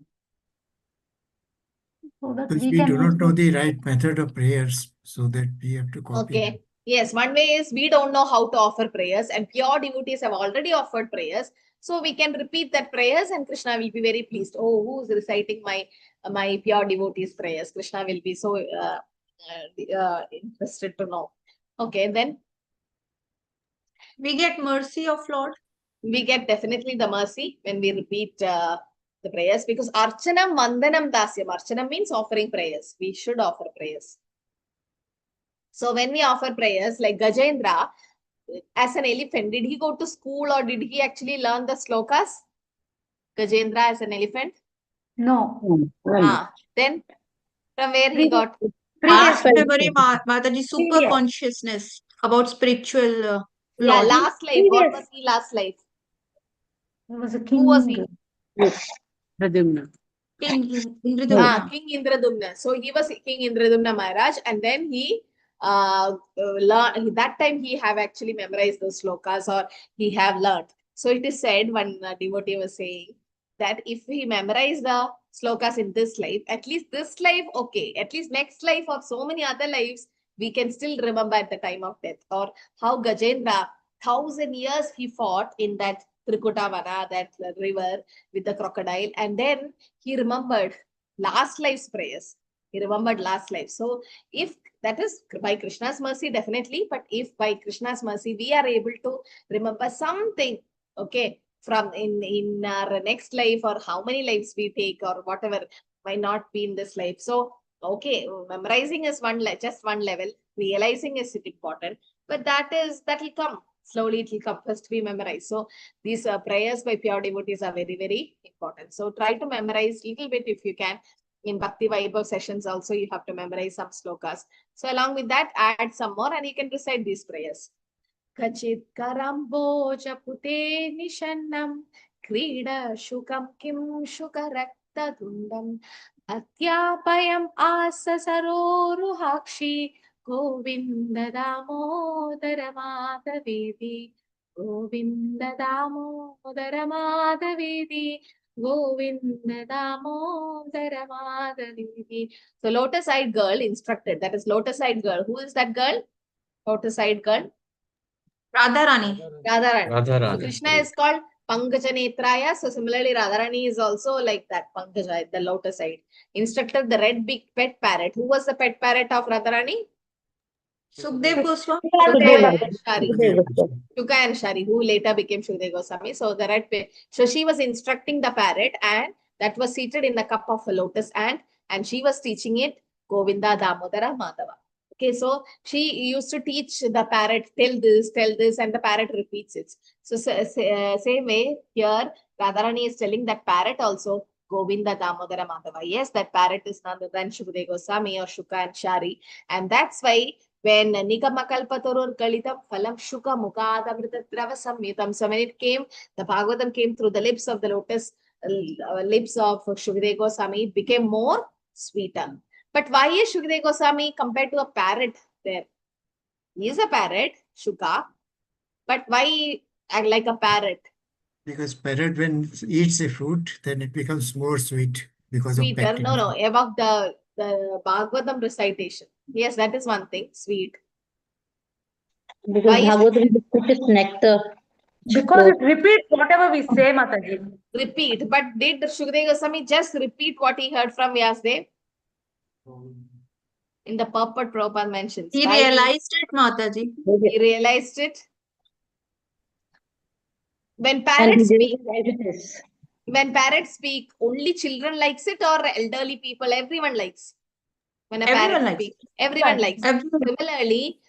B: so that
A: Because
B: we
A: we
B: can
A: do not
B: use
A: know
B: it.
A: the right method of prayers, so that we have to copy them.
G: Okay. Yes, one way is we don't know how to offer prayers, and pure devotees have already offered prayers. So we can repeat that prayers, and Krishna will be very pleased. Oh, who is reciting my pure devotees prayers? Krishna will be so interested to know. Okay, then
D: We get mercy of Lord.
G: we get definitely the mercy when we repeat the prayers, because Archanam Vandanam Dasyam. Archanam means offering prayers. We should offer prayers. So when we offer prayers, like Gajendra, as an elephant, did he go to school or did he actually learn the slokas? Gajendra as an elephant?
B: No.
G: Then from where he got?
D: Past memory, Mataji, super consciousness about spiritual
G: Yeah,
D: Lord.
G: last life. What was he last life?
B: He was a
G: Who
B: king.
G: was he?
E: Pradyumna.
D: King Indradumna.
G: King Indradumna. So he was King Indradumna Maharaj, and then he learned, that time he have actually memorized those slokas, or he have learned. So it is said, one devotee was saying that if we memorize the slokas in this life, at least this life, okay, at least next life or so many other lives, we can still remember at the time of death. Or how Gajendra, 1,000 years he fought in that Trikutavana, that river with the crocodile, and then he remembered last life's prayers. He remembered last life. So if that is by Krishna's mercy, definitely, but if by Krishna's mercy we are able to remember something, okay, from in our next life, or how many lives we take, or whatever, might not be in this life. So okay, memorizing is just one level, realizing is important, but that will come slowly. It will come. First we memorize. So these prayers by pure devotees are very important. So try to memorize little bit if you can. In Bhakti Vaibhav sessions also, you have to memorize some slokas. So along with that, add some more and you can recite these prayers. Kachit karamboja pute nishannam krida shukam kim shukarakta dundam atyapayam asa saroruhakshi govinda damodara madhavedi govinda damodara madhavedi govinda damodara madhavedi. So lotus-eyed girl instructed, that is lotus-eyed girl. Who is that girl? Lotus-eyed girl?
D: Radharani.
G: So Krishna is called Pankajanetraya. So similarly, Radharani is also like that, Pankaja, the lotus side. Instructed the red big pet parrot. Who was the pet parrot of Radharani?
D: Sukhdev Goswami.
G: Shuka and Shari. Shuka and Shari, who later became Shukdev Goswami. So the red pet. So she was instructing the parrot, and that was seated in the cup of a lotus, and she was teaching it Govinda Damodara Madhava. Okay, so she used to teach the parrot, tell this, and the parrot repeats it. So same way here, Radharani is telling that parrot also Govinda Damodara Madhava. Yes, that parrot is none other than Shukdev Goswami or Shuka and Shari, and that's why when Nikamakalpatorur Kalitam Phalam Shuka Mukadamritadrava Samyutam. So when it came, the Bhagavatam came through the lips of the lotus, lips of Shukdev Goswami, it became more sweeter. But why is Shukdev Goswami compared to a parrot there? He is a parrot, Shuka, but why act like a parrot?
A: Because parrot, when it eats a fruit, then it becomes more sweet because of
G: Sweeter?
A: pectin.
G: No, above the Bhagavatam recitation. Yes, that is one thing, sweet.
K: Because Bhagavatam is nectar.
B: Because it repeats whatever we say, Mataji.
G: Repeat. But did Shukdev Goswami just repeat what he heard from Vyasdev? In the purport, Prabhupada mentions.
D: He realized it, Mataji.
G: He realized it. When parrots speak, only children likes it, or elderly people, everyone likes. When a parrot speaks, everyone likes. Similarly,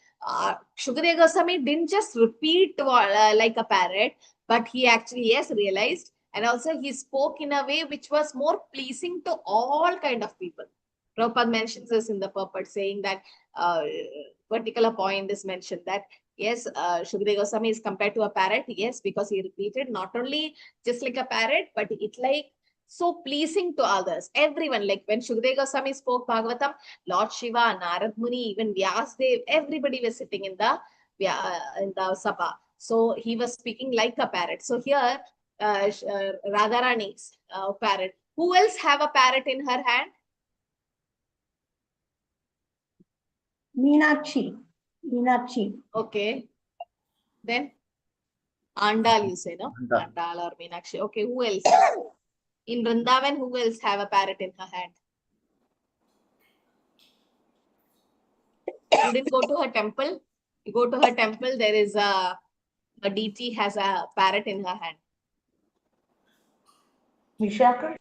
G: Shukdev Goswami didn't just repeat like a parrot, but he actually, yes, realized, And also he spoke in a way which was more pleasing to all kind of people. Prabhupada mentions this in the purport, saying that particular point is mentioned that yes, Shukadeva Goswami is compared to a parrot. Yes, because he repeated not only just like a parrot, but it like so pleasing to others. Everyone, like when Shukadeva Goswami spoke Bhagavatam, Lord Shiva, Narad Muni, even Vyasdev, everybody was sitting in the Sabha. So he was speaking like a parrot. So here, Radharani's parrot. Who else have a parrot in her hand?
I: Meenakshi.
G: Okay. Then Andal, you say, no?
C: Andal.
G: Andal or Meenakshi. Okay, who else? In Vrindavan, who else have a parrot in her hand? You didn't go to her temple? You go to her temple, there is a deity has a parrot in her hand.
B: Vishaka?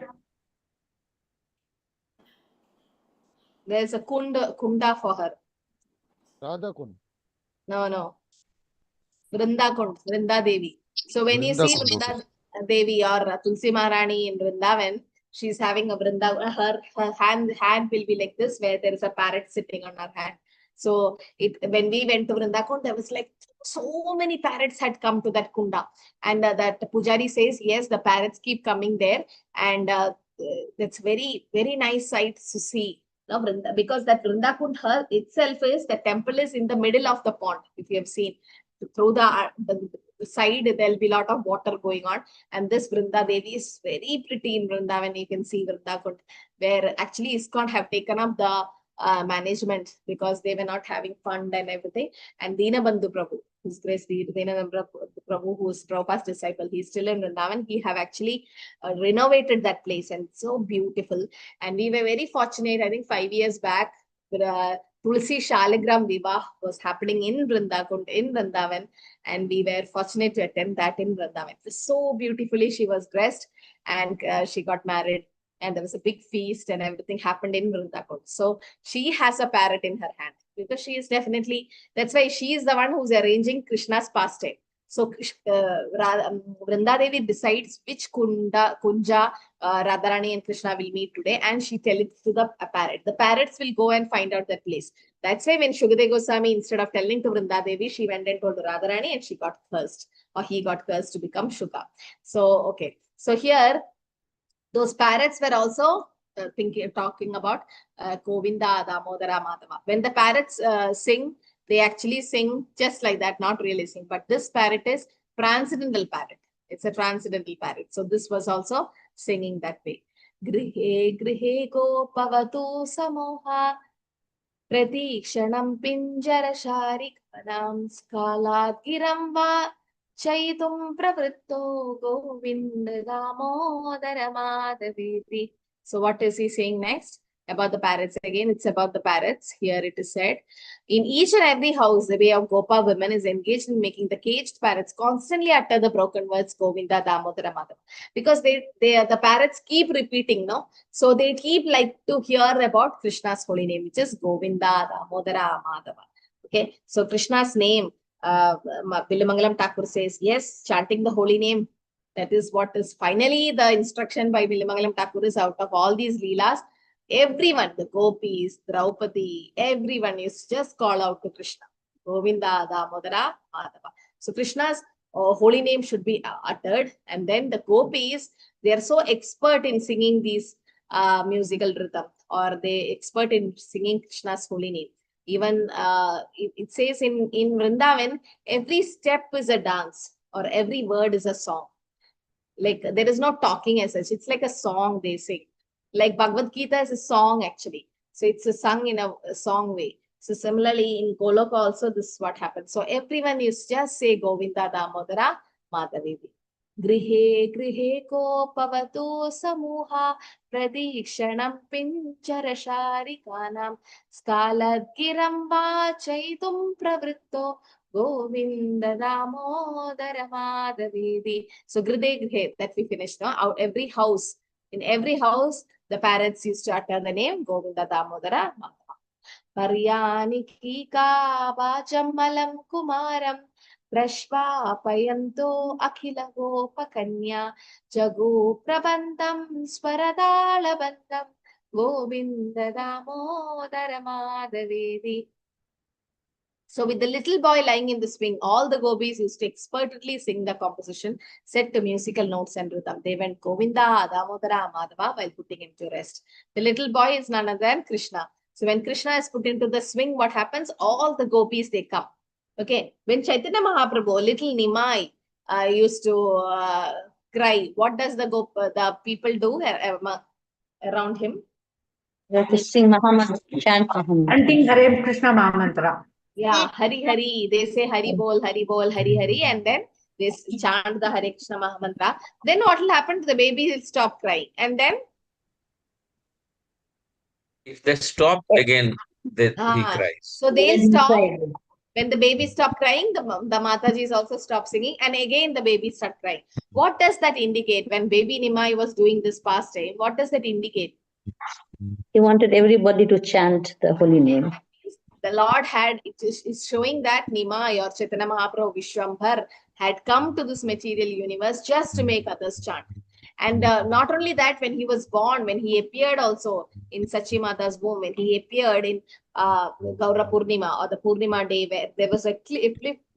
G: There's a kunda for her.
F: Radha Kund.
G: No. Vrinda Kund, Vrinda Devi. So when you
F: Vrinda
G: see
F: Kund,
G: Vrinda
F: okay.
G: Devi or Tulsi Maharani in Vrindavan, she's having a Vrinda, her hand will be like this, where there is a parrot sitting on her hand. So when we went to Vrinda Kund, there was like so many parrots had come to that kunda. And that Pujari says, yes, the parrots keep coming there. And that's very, very nice sight to see. Now, because that Vrinda Kund itself is, the temple is in the middle of the pond, if you have seen. Through the side, there'll be a lot of water going on. And this Vrinda Devi is very pretty in Vrindavan. You can see Vrinda Kund, where actually ISKCON have taken up the management because they were not having fund and everything. And Dinabandhu Prabhu, His Grace Dinabandhu Prabhu, who is Prabhupada's disciple, he's still in Vrindavan. He have actually renovated that place, and it's so beautiful. And we were very fortunate, I think 5 years back, Tulsi Shaligram Vivah was happening in Vrindakund, in Vrindavan, and we were fortunate to attend that in Vrindavan. So beautifully she was dressed, and she got married, and there was a big feast, and everything happened in Vrindakund. So she has a parrot in her hand, because she is definitely, that's why she is the one who's arranging Krishna's pastime. So Vrinda Devi decides which kunja Radharani and Krishna will meet today, and she tells it to the parrot. The parrots will go and find out that place. That's why when Shukadeva Goswami, instead of telling to Vrinda Devi, she went and told Radharani, and she got cursed, or he got cursed to become Shuka. So, okay. So here, those parrots were also talking about Govinda, Damodara, Madhava. When the parrots sing, they actually sing just like that, not really sing. But this parrot is transcendental parrot. It's a transcendental parrot. So this was also singing that way. Grihe grihe ko pavatu samoha pratikshanam pinjara sharikanam skalat giram va Chaitum pravritto govinda damodara madhaviti. So what is he saying next? About the parrots. Again, it's about the parrots. Here it is said, in each and every house, the way of Gopa women is engaged in making the caged parrots constantly utter the broken words Govinda Damodara Madhava. Because the parrots keep repeating, no? So they keep like to hear about Krishna's holy name, which is Govinda Damodara Madhava. Okay, so Krishna's name, Billamangalam Thakur says, yes, chanting the holy name. That is what is finally the instruction by Billamangalam Thakur is, out of all these leelas, everyone, the gopis, Draupadi, everyone is just call out to Krishna. Govinda, Damodara, Madhava. So Krishna's holy name should be uttered. And then the gopis, they are so expert in singing these musical rhythm, or they expert in singing Krishna's holy name. Even it says in Vrindavan, every step is a dance, or every word is a song. Like there is no talking as such. It's like a song they sing. Like Bhagavad Gita is a song actually. So it's a sung in a song way. So similarly in Goloka also this is what happens. So everyone is just say Govinda Damodara Madhavevi. Grihe grihe ko pavatu samuha pradikshanam pinchara sharikanam skalad giram chaitum pravritto Govinda Damodara Madhavedi. So Gride Grihe, that we finished now. Out every house, in every house, the parrots used to utter the name Govinda Damodara Madhava. Paryaniki ka bachamalam kumaram प्रश्वापयन्तो अखिलगोपकन्या जगो प्रबन्धं स्वरतालबन्धं Govind Damodar माधवेति. So with the little boy lying in the swing, all the gopis used to expertly sing the composition set to musical notes and rhythm. They went Govinda, Damodara, Madhava while putting him to rest. The little boy is none other than Krishna. So when Krishna is put into the swing, what happens? All the gopis, they come. Okay. When Chaitanya Mahaprabhu, little Nimai, used to cry, what does the people do around him?
K: We have to sing Mahamantra, chant Mahamantra.
B: Chanting Hare Krishna Mahamantra.
G: Yeah, Hari Hari. They say Hari Bol, Hari Bol, Hari Hari, and then they chant the Hare Krishna Mahamantra. Then what will happen? The baby will stop crying. And then?
H: If they stop again, then he cries.
G: So they'll stop. When the baby stop crying, the Matajis also stop singing, and again the baby start crying. What does that indicate? When baby Nimai was doing this pastime, what does that indicate?
K: He wanted everybody to chant the holy name.
G: The Lord had, it is showing that Nimai or Chaitanya Mahaprabhu Vishwambhar had come to this material universe just to make others chant. And not only that, when he was born, when he appeared also in Sachi Mata's womb, when he appeared in Gaura Purnima or the Purnima day, where there was a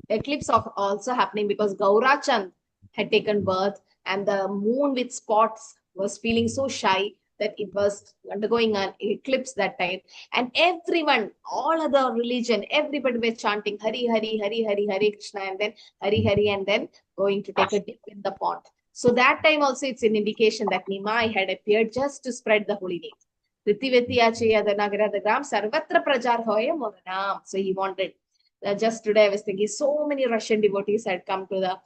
G: eclipse of also happening because Gaura Chand had taken birth and the moon with spots was feeling so shy that it was undergoing an eclipse that time. And everyone, all other religion, everybody was chanting Hari Hari, Hari Hari, Hare Krishna, and then Hari Hari, and then going to take a dip in the pond. So that time also it's an indication that Nimai had appeared just to spread the holy name. Sarvatra prajar hoya moranam. So he wanted. Just today I was thinking so many Russian devotees had come to the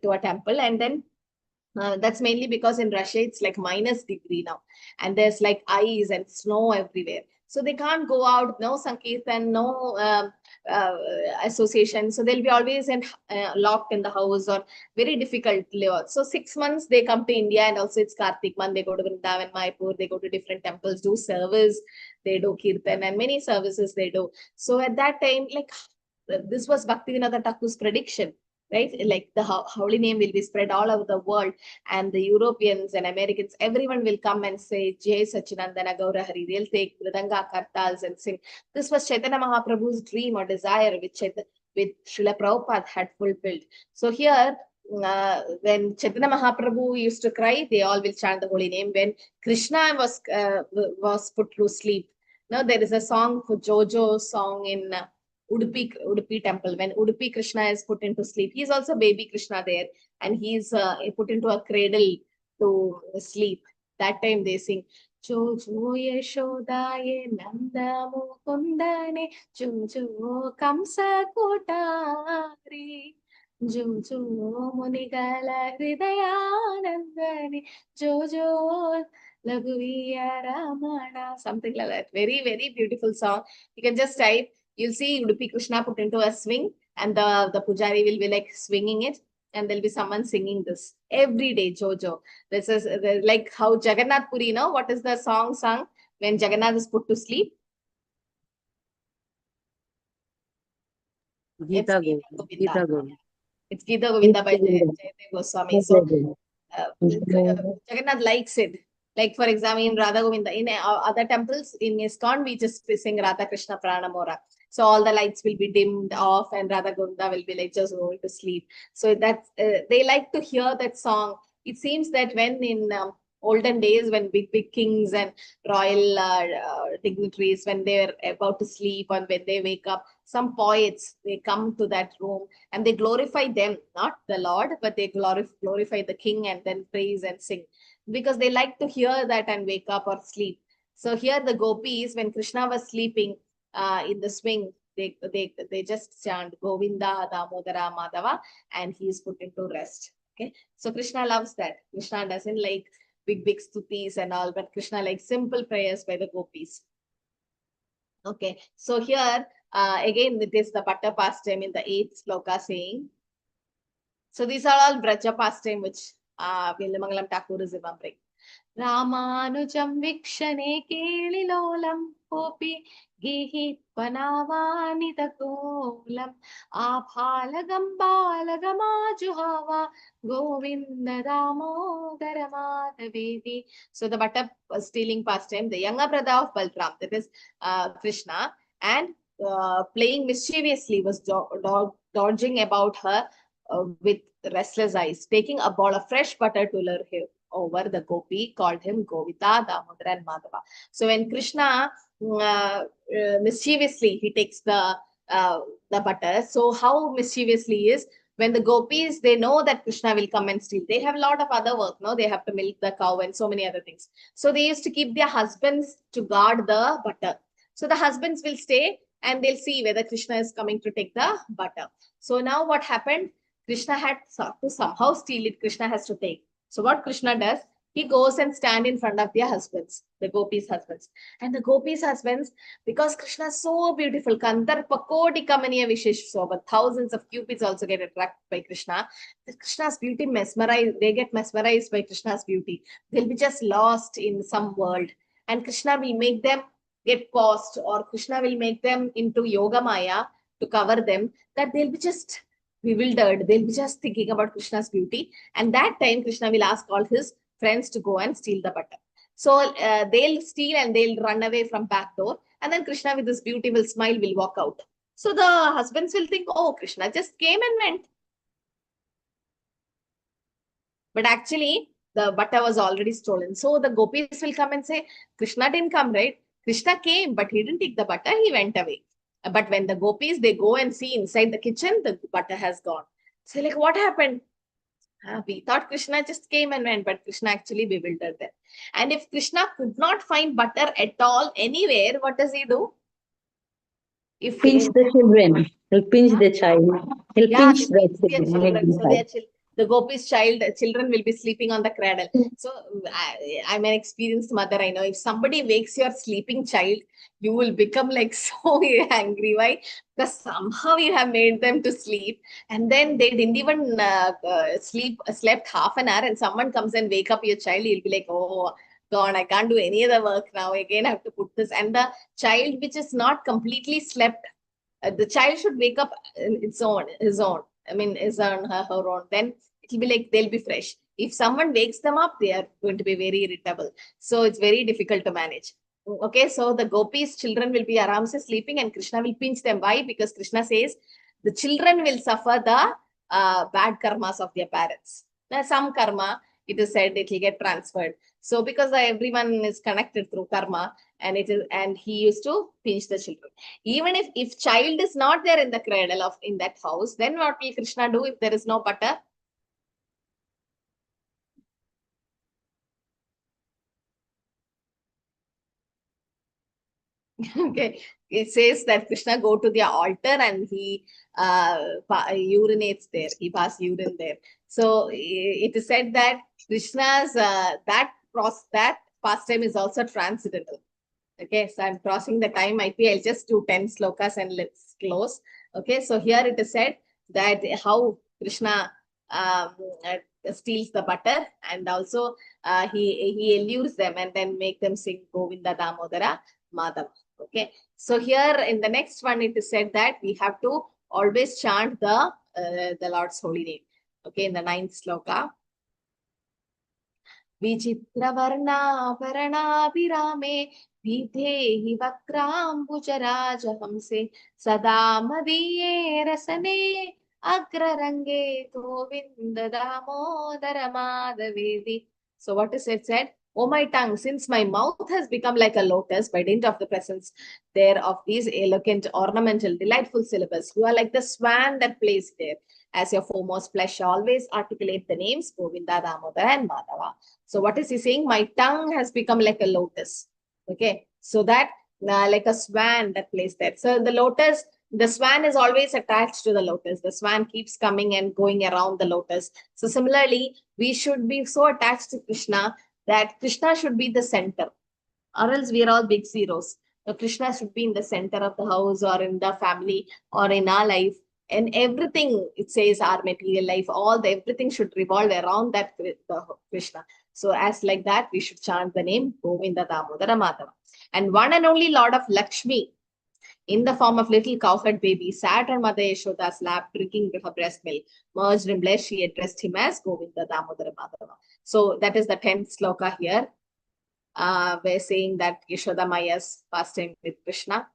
G: to a temple, and then that's mainly because in Russia it's like -degree now, and there's like ice and snow everywhere. So they can't go out, no Sankirtan, no association. So they'll be always locked in the house or very difficult. So 6 months they come to India, and also it's Kartik month. They go to Vrindavan, Mayapur, they go to different temples, do service, they do kirtan, and many services they do. So at that time, like this was Bhaktivinoda Thakur's prediction. Right? Like the holy name will be spread all over the world, and the Europeans and Americans, everyone will come and say, Jai Sachinandana Gaura Hari. They'll take Mridanga Kartals and sing. This was Chaitanya Mahaprabhu's dream or desire, which Srila Prabhupada had fulfilled. So here, when Chaitanya Mahaprabhu used to cry, they all will chant the holy name. When Krishna was put to sleep, now there is a song for Jojo song in Udupi temple. When Udupi Krishna is put into sleep, he is also baby Krishna there, and he is put into a cradle to sleep. That time they sing Jojo Yashodaye Nanda Mukundane Jojo Kamsa Kotari Jojo Munigala Hridayanandane Jojo Laghuviya Ramana, something like that. Very, very beautiful song. You can just type. You'll see Udupi Krishna put into a swing, and the pujari will be like swinging it, and there'll be someone singing this every day. Jojo. This is like how Jagannath Puri, what is the song sung when Jagannath is put to sleep?
E: Gita Govinda.
G: It's Gita Govinda by Jayadev Goswami. So Jagannath likes it. Like, for example, in Radha Govinda, in other temples, in ISKCON, we just sing Radha Krishna Pranamora. So all the lights will be dimmed off, and Radha Govinda will be like just going to sleep. So that's they like to hear that song. It seems that when in olden days, when big kings and royal dignitaries, when they're about to sleep and when they wake up, some poets, they come to that room and they glorify them, not the Lord, but they glorify the king and then praise and sing, because they like to hear that and wake up or sleep. So here the gopis, when Krishna was sleeping in the swing, they just chant Govinda, Damodara, Madhava, and he is put into rest. Okay, so Krishna loves that. Krishna doesn't like big stutis and all, but Krishna likes simple prayers by the gopis. Okay, so here again it is the Bhatta pastime in the 8th sloka saying. So these are all Braja pastime which Villamangalam Thakur is remembering. Ramanujam vikshane kelilolam kopi gihitpanavanidakolam abhalagam balagamajuhava Govinda Damodara Madhavedi. So the butter stealing pastime, the younger brother of Balram, that is Krishna, and playing mischievously was dodging about her with restless eyes, taking a ball of fresh butter to lure him over. The gopi called him Govita, Damodara, and Madhava. So when Krishna mischievously he takes the butter. So how mischievously is when the gopis, they know that Krishna will come and steal. They have a lot of other work, no? They have to milk the cow and so many other things. So they used to keep their husbands to guard the butter. So the husbands will stay and they'll see whether Krishna is coming to take the butter. So now what happened? Krishna had to somehow steal it. Krishna has to take. So what Krishna does, he goes and stand in front of their husbands, the gopis' husbands. And the gopis' husbands, because Krishna is so beautiful, Kandarpa Koti Kamaniya Vishesh Soba, thousands of cupids also get attracted by Krishna. Krishna's beauty mesmerized, they get mesmerized by Krishna's beauty. They'll be just lost in some world. And Krishna will make them get paused, or Krishna will make them into Yoga Maya to cover them, that they'll be just bewildered. They'll be just thinking about Krishna's beauty. And that time, Krishna will ask all his friends to go and steal the butter. So they'll steal and they'll run away from back door. And then Krishna with his beautiful smile will walk out. So the husbands will think, oh, Krishna just came and went. But actually, the butter was already stolen. So the gopis will come and say, Krishna didn't come, right? Krishna came, but he didn't take the butter. He went away. But when the gopis, they go and see inside the kitchen, the butter has gone. So like, what happened? We thought Krishna just came and went, but Krishna actually bewildered them. And if Krishna could not find butter at all anywhere, what does he do? If
K: Pinch the children. He'll pinch the child. He'll pinch the children. Make them
G: So
K: cry.
G: the gopis' children will be sleeping on the cradle. So I'm an experienced mother. I know if somebody wakes your sleeping child, you will become like so angry. Why? Because somehow you have made them to sleep, and then they didn't even slept half an hour, and someone comes and wake up your child. You'll be like, oh God, I can't do any other work now. Again, I have to put this. And the child which is not completely slept, the child should wake up his own. I mean, his own, her own. Then it'll be like they'll be fresh. If someone wakes them up, they are going to be very irritable. So it's very difficult to manage. Okay, so the gopis' children will be aram se sleeping, and Krishna will pinch them. Why? Because Krishna says the children will suffer the bad karmas of their parents. Now, some karma, it is said it will get transferred. So because everyone is connected through karma, and he used to pinch the children. Even if child is not there in the cradle of in that house, then what will Krishna do if there is no butter? Okay, it says that Krishna go to the altar and he urinates there. He passes urine there. So it is said that Krishna's that pastime is also transcendental. Okay, so I'm crossing the time. Might be I'll just do 10 slokas and let's close. Okay, so here it is said that how Krishna steals the butter, and also he allures them and then make them sing Govinda Damodara Madhava. Okay, so here in the next one it is said that we have to always chant the Lord's holy name. Okay, in the 9th sloka. विचित्रवर्णाभरणाभिरामे विधेहि वक्राम्बुजराजहंसे सदा मदीये रसने अग्ररङ्गे Govind Damodar माधवेति. So what is it said? O my tongue, since my mouth has become like a lotus by dint of the presence there of these eloquent, ornamental, delightful syllables, you are like the swan that plays there. As your foremost flesh always articulate the names Govinda, Damodara, and Madhava. So what is he saying? My tongue has become like a lotus. Okay, so that like a swan that plays there. So the lotus, the swan is always attached to the lotus. The swan keeps coming and going around the lotus. So similarly, we should be so attached to Krishna that Krishna should be the center, or else we are all big zeros. So Krishna should be in the center of the house or in the family or in our life. And everything, it says our material life, everything should revolve around that Krishna. So as like that, we should chant the name Govinda Damodara Madhava. And one and only Lord of Lakshmi, in the form of little cowherd baby, sat on Mother Yashoda's lap, drinking her breast milk. Merged in bliss, she addressed him as Govinda Damodara Madhava. So that is the 10th sloka here. We're saying that Yashoda Maya's pastime with Krishna.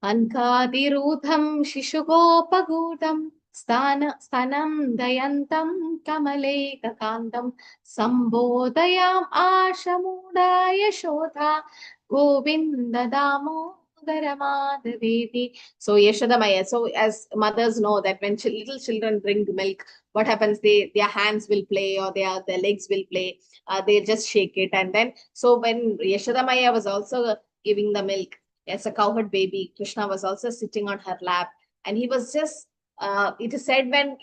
G: Ankadirudham Shishugopagudam Stanam Dayantam Kamale Kakandam Sambodayam Ashamuda Yashoda Govinda Damodara Madhavevi. So Yashoda Maya. So as mothers know that when little children drink milk, what happens? Their hands will play or their legs will play. They just shake it. And then, so when Yashoda Maya was also giving the milk, as a cowherd baby, Krishna was also sitting on her lap, and he was just, it is said when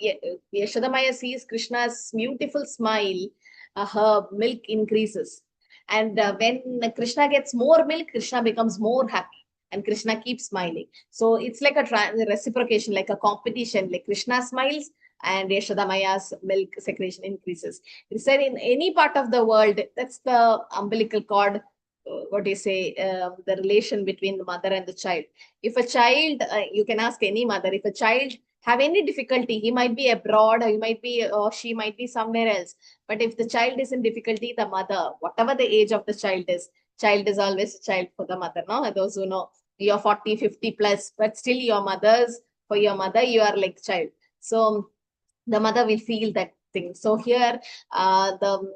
G: Yashoda Maya sees Krishna's beautiful smile, her milk increases. And when Krishna gets more milk, Krishna becomes more happy, and Krishna keeps smiling. So it's like a reciprocation, like a competition, like Krishna smiles and Yashoda Maya's milk secretion increases. It said in any part of the world, that's the umbilical cord, what do you say, the relation between the mother and the child. If a child, you can ask any mother, if a child have any difficulty, he might be abroad, or he might be, or she might be somewhere else. But if the child is in difficulty, the mother, whatever the age of the child is always a child for the mother. No, those who know, you're 40, 50 plus, but still your mother's, for your mother, you are like child. So the mother will feel that thing. So here, the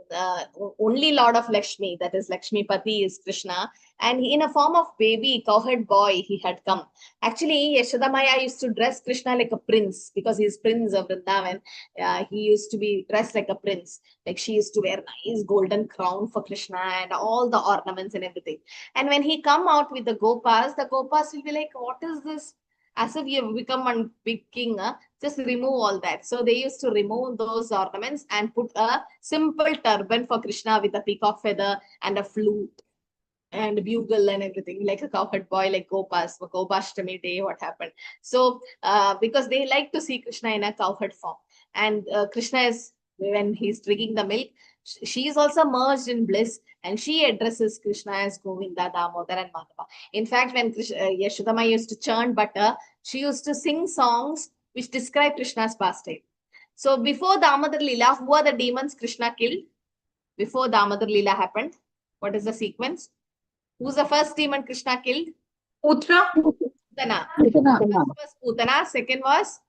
G: only Lord of Lakshmi, that is Lakshmi Pati, is Krishna, and in a form of baby cowherd boy he had come. Actually, Yashoda Maya used to dress Krishna like a prince, because he is prince of Vrindavan. He used to be dressed like a prince. Like she used to wear nice golden crown for Krishna and all the ornaments and everything. And when he come out with the Gopas will be like, what is this? As if you have become one big king, just remove all that. So they used to remove those ornaments and put a simple turban for Krishna with a peacock feather and a flute and bugle and everything, like a cowherd boy, like Gopas, for Gopashtami day, what happened. So because they like to see Krishna in a cowherd form. And Krishna is, when he's drinking the milk, she is also merged in bliss, and she addresses Krishna as Govinda, Damodar, and Madhava. In fact, when Yashoda Maya used to churn butter, she used to sing songs which describe Krishna's pastime. So before Damodar Leela, who are the demons Krishna killed? Before Damodar Leela happened, what is the sequence? Who's the first demon Krishna killed? Putana. First was Putana, second was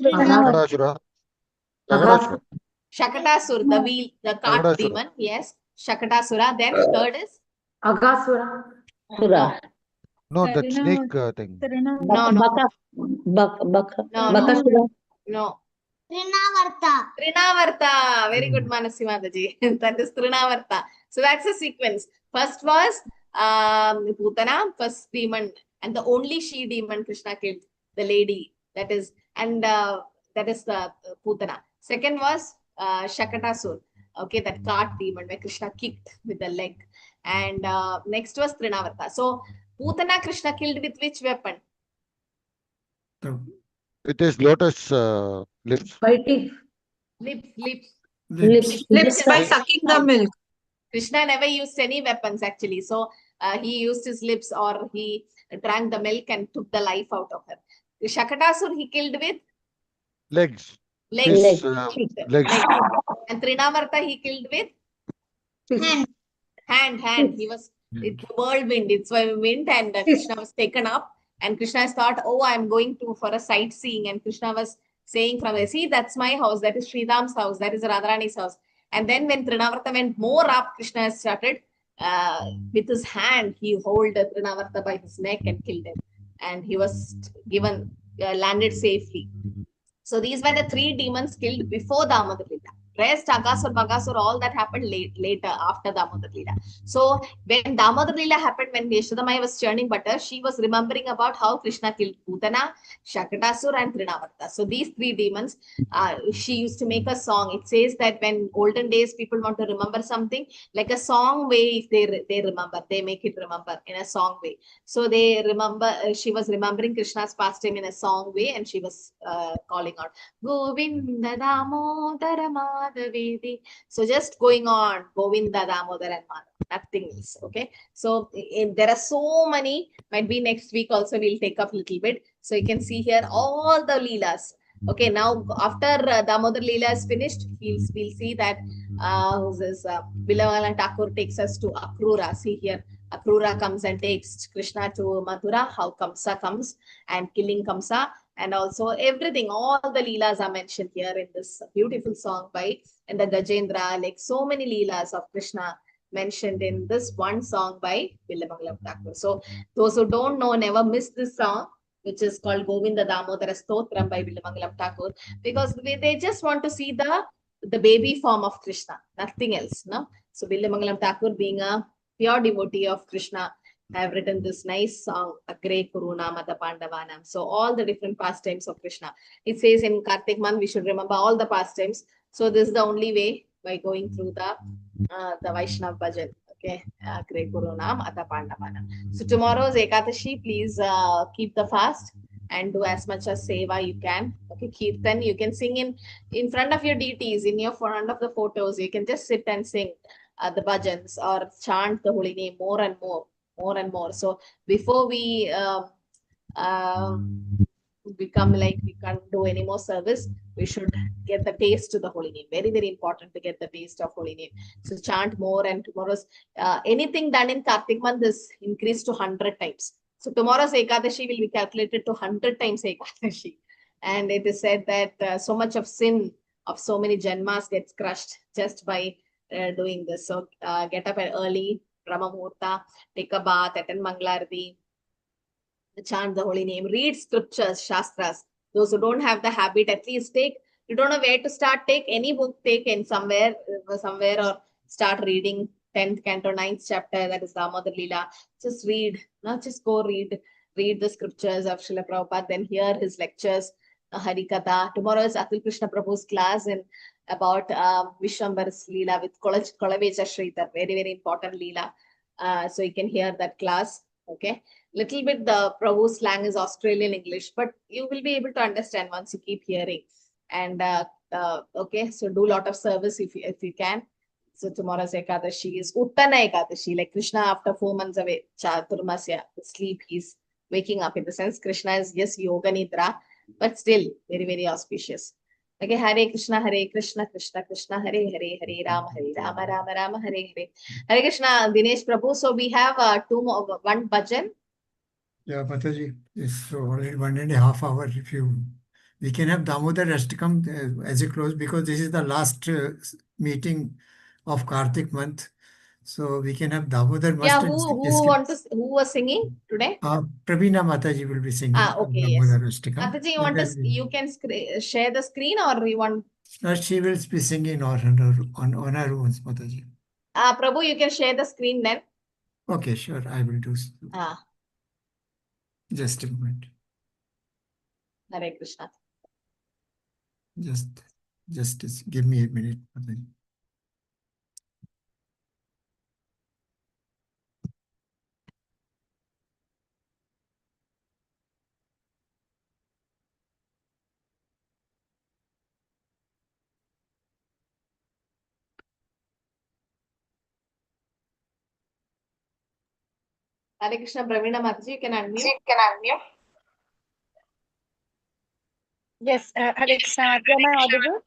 F: Shakatasura.
G: Shakatasura, the wheel, the cart demon. Yes, Shakatasura. Then third is
K: Agasura.
F: No, that snake thing.
G: No. Trinavarta. Very good, Manasi Mataji. That is Trinavarta. So that's the sequence. First was Putana, first demon, and the only she demon Krishna killed, the lady. That is, and that is the Putana. Second was Shakatasur. Okay, that cart demon where Krishna kicked with the leg. And next was Trinavarta. So Putana Krishna killed with which weapon?
F: It is lotus lips.
G: Lips
D: by sucking the milk.
G: Krishna never used any weapons actually. So he used his lips, or he drank the milk and took the life out of her. Shakatasur he killed with
F: Legs.
G: Legs. And Trinavarta he killed with hand. He was, it's a whirlwind, it's a wind, and Krishna was taken up, and Krishna thought, oh, I'm going to for a sightseeing, and Krishna was saying from there, see, that's my house, that is Sridham's house, that is Radharani's house. And then when Trinavarta went more up, Krishna started with his hand, he held Trinavarta by his neck and killed him, and he was landed safely. So these were the three demons killed before Damodar Leela. Rest, Agasur, Bagasur, all that happened later after Damodar Leela. So when Damodar Leela happened, when Yashodamaya was churning butter, she was remembering about how Krishna killed Putana, Shakatasur, and Trinavarta. So these three demons, she used to make a song. It says that when olden days people want to remember something, like a song way, if they remember, they make it remember in a song way. So they remember, she was remembering Krishna's pastime in a song way, and she was calling out Govinda Damodara Madhavedi. So just going on Govinda Damodara and Madhav, nothing else. Okay. So there are so many. Might be next week also we'll take up a little bit. So you can see here all the Leelas. Okay, now after Damodar Leela is finished, we'll see that Bilawal and Thakur takes us to Akrura. See here, Akrura comes and takes Krishna to Mathura, how Kamsa comes and killing Kamsa, and also everything, all the Leelas are mentioned here in this beautiful song by and the Gajendra, like so many Leelas of Krishna mentioned in this one song by Bilamangalam Thakur. So those who don't know, never miss this song, which is called Govinda Damodara Stotram by Bilamangalam Thakur, because they just want to see the baby form of Krishna, nothing else. No? So Bilamangalam Thakur, being a pure devotee of Krishna, have written this nice song, Agre Kuruna Mata Pandavanam. So all the different pastimes of Krishna. It says in Kartik month, we should remember all the pastimes. So this is the only way, by going through the Vaishnav Bhajan. Okay, Agre Kuruna Mata Pandavanam. So tomorrow is Ekadashi. Please keep the fast and do as much as seva you can. Okay, Kirtan, you can sing in front of your deities, in your front of the photos. You can just sit and sing the bhajans or chant the holy name more and more. So before we become like we can't do any more service, we should get the taste to the holy name. Very, very important to get the taste of holy name. So chant more, and tomorrow's anything done in Kartik month is increased to 100 times. So tomorrow's Ekadashi will be calculated to 100 times Ekadashi. And it is said that so much of sin of so many janmas gets crushed just by doing this. So get up early, Brahma Muhurta, take a bath, attend Mangalarati, chant the holy name, read scriptures, Shastras. Those who don't have the habit, at least take, you don't know where to start, take any book, take in somewhere or start reading 10th canto, 9th chapter, that is Damodar Leela. Just read, not just go read the scriptures of Srila Prabhupada, then hear his lectures, Harikatha. Tomorrow is Atul Krishna Prabhu's class in about Vishwambar's Leela with Kolavecha Sridhar, very, very important Leela. So you can hear that class. Okay, little bit the Prabhu slang is Australian English, but you will be able to understand once you keep hearing. And okay, so do a lot of service if you can. So tomorrow's Ekadashi is Uttana Ekadashi, like Krishna after 4 months away, Chaturmasya, sleep, he's waking up. In the sense, Krishna is yes Yoga Nidra, but still very, very auspicious. Okay, Hare Krishna, Krishna Krishna, Hare Hare, Hare Rama, Rama Rama, Hare Hare. Hare Krishna, Dinesh Prabhu. So we have one bhajan.
A: Yeah, Mataji, it's already 1.5 hours. We can have Damodar Ashtakam as a close, because this is the last meeting of Kartik month. So we can have Damodar.
G: Yeah, who was singing today?
A: Pravina Mataji will be singing
G: okay,
A: Damodar
G: yes.
A: Ashtakam.
G: Mataji, you can share the screen, or you want?
A: She will be singing on her own, Mataji.
G: Prabhu, you can share the screen then.
A: Okay, sure, I will do so. Just a moment.
G: Hare Krishna.
A: Just give me a minute, Mataji.
G: Hare Krishna, Pravina Mataji, you can unmute.
I: Yes, Hare Krishna. Am I audible?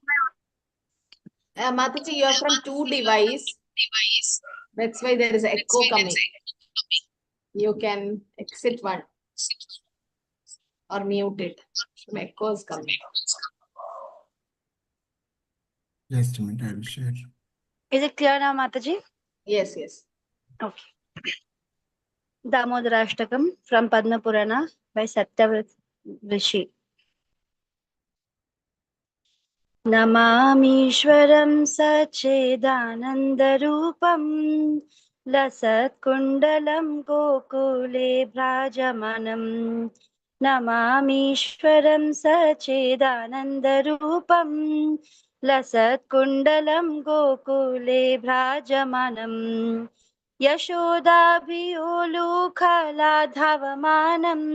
G: Mataji, you are from 2 device. That's why there is echo coming. You can exit one or mute it. Some echo is coming.
A: Just a minute, I will share.
I: Is it clear now, Mataji?
G: Yes.
I: Okay. Damodara Ashtakam from Padma Purana by Satyavrat Rishi. नमामीश्वरं सच्चिदानन्दरूपं लसत्कुण्डलं गोकुले भ्राजमानम् नमामीश्वरं सच्चिदानन्दरूपं लसत्कुण्डलं गोकुले भ्राजमानम् यशोदाभियोलुखलाधवमानम्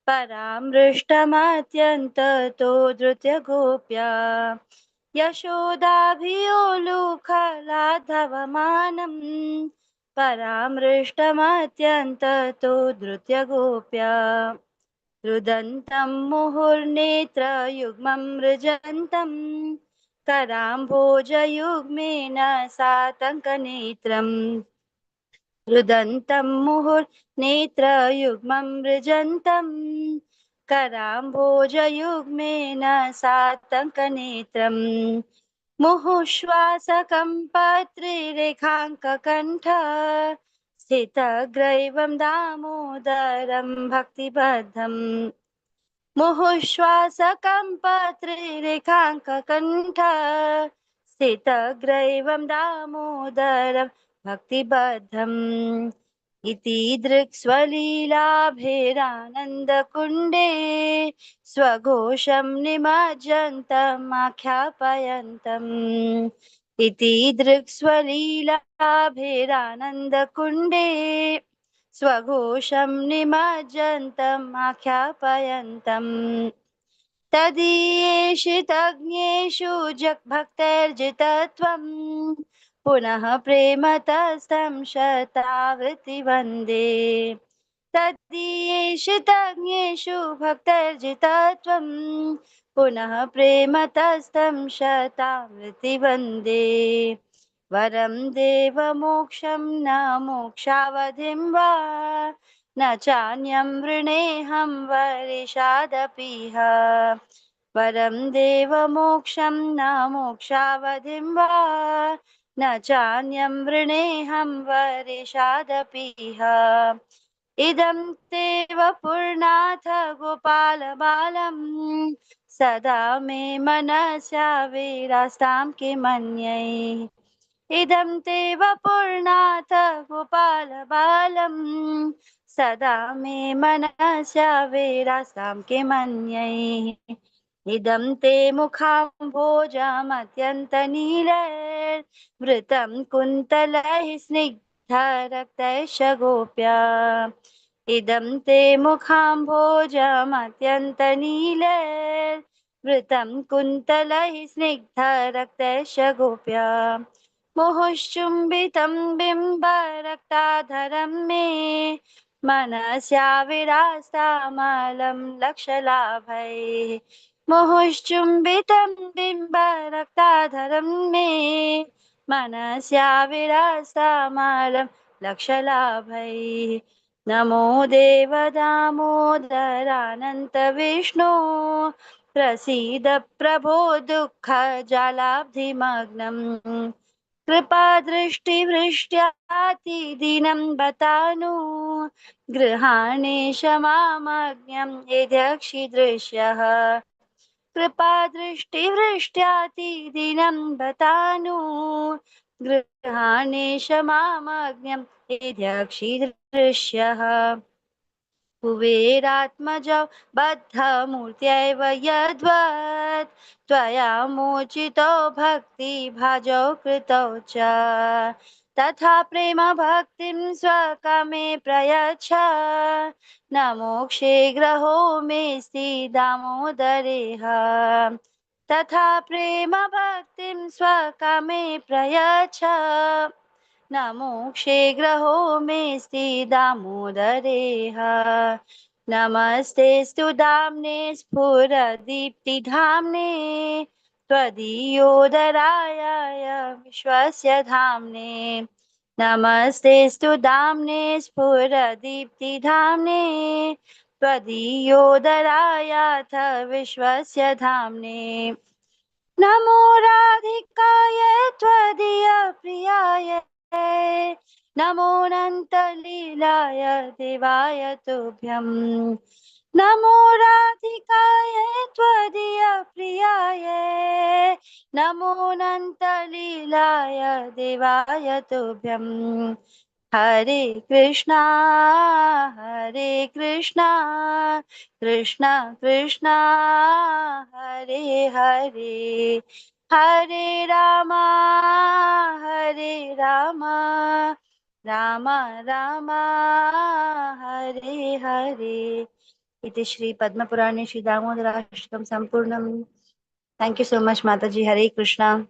I: परामृष्टमत्यन्ततो धृत्यगोप्या यशोदाभियोलुखलाधवमानम् परामृष्टमत्यन्ततो धृत्यगोप्या रुदन्तं मुहुर्नेत्रयुग्मं मृजन्तं कराम्भोजयुग्मेन सातङ्कनेत्रम् रुदन्तं मुहुर्नेत्रयुग्मं मृजन्तं कराम्भोजयुग्मेन सातङ्कनेत्रम् मुहुश्वासकं पत्रिरेखाङ्ककण्ठ स्थितग्रैवं दामोदरं भक्तिबद्धम् मुहुश्वासकं पत्रिरेखाङ्ककण्ठ स्थितग्रैवं दामोदरं भक्तिबद्धम् इति दृक्स्वलीलाभेरानन्दकुण्डे स्वघोषं निमज्जन्तमाख्यापयन्तम् इति दृक्स्वलीलाभेरानन्दकुण्डे स्वघोषं निमज्जन्तमाख्यापयन्तम् तदीयेषितज्ञेषु जग्भक्तैर्जितत्वम् पुनः प्रेमतस्तं शतावृत्ति वन्दे तदीयेषितज्ञेषु भक्तैर्जितत्वम् पुनः प्रेमतस्तं शतावृत्ति वन्दे वरं देवमोक्षं न मोक्षावधिं वा न चान्यं वृणेऽहं वरिषादपीह वरं देवमोक्षं न मोक्षावधिं वा न चान्यं वृणेऽहं वरिषादपीह इदं तेव पूर्णाथ गोपालबालं सदा मे मनस्या विरास्तां किमन्यै इदं तेव पूर्णाथ गोपालबालं सदा मे मनस्या विरास्तां किमन्यै इदं ते मुखाम्भोजमत्यन्तनीलैर्वृतं कुन्तलैः स्निग्धरक्तैश्च गोप्या इदं ते मुखाम्भोजमत्यन्तनीलैर्वृतं कुन्तलैः स्निग्धरक्तैश्च गोप्या मुहुश्चुम्बितं बिम्बरक्ताधरं मे मनस्या विरास्तामलं लक्षलाभैः मुहुश्चुम्बितं बिम्बरक्ताधरं मे मनस्या विरास्तामलं लक्षलाभैः नमो देवदामोदरानन्तविष्णो प्रसीद प्रभो दुःखजालाब्धिमग्नम् कृपादृष्टिवृष्ट्यातिदीनं बतानु गृहाणेश मामज्ञं यद्यक्षिदृश्यः कृपादृष्टिवृष्ट्यातिदीनं बतानु गृहाणेश मामज्ञं यद्यक्षिदृश्यः कुबेरात्मजौ बद्धमूर्त्यैव यद्वत् त्वया मोचितो भक्तिभाजौ कृतौ च तथा प्रेम भक्तिं स्वकामे प्रयच्छ न मोक्षे ग्रहो मेऽस्ति दामोदरेह तथा प्रेम भक्तिं स्वकामे प्रयच्छ न मोक्षे ग्रहो मेऽस्ति दामोदरेह नमस्तेऽस्तु दाम्ने स्फुरदीप्तिधाम्ने त्वदीयोदराय विश्वस्य धाम्ने नमस्तेऽस्तु दाम्ने स्फुरदीप्तिधाम्ने त्वदीयोदरायाथ विश्वस्य धाम्ने नमो राधिकाय त्वदीयप्रियाय नमोऽनन्तलीलाय देवाय तुभ्यं नमो राधिकाय त्वदीय प्रियाय नमो नन्तलीलाय देवाय तुभ्यं हरे कृष्णा कृष्णा कृष्णा हरे हरे हरे राम राम राम हरे हरे इति Shri पद्मपुराणे Shri दामोदराष्टकं संपूर्णम्. Thank you so much, Mataji. Hare Krishna.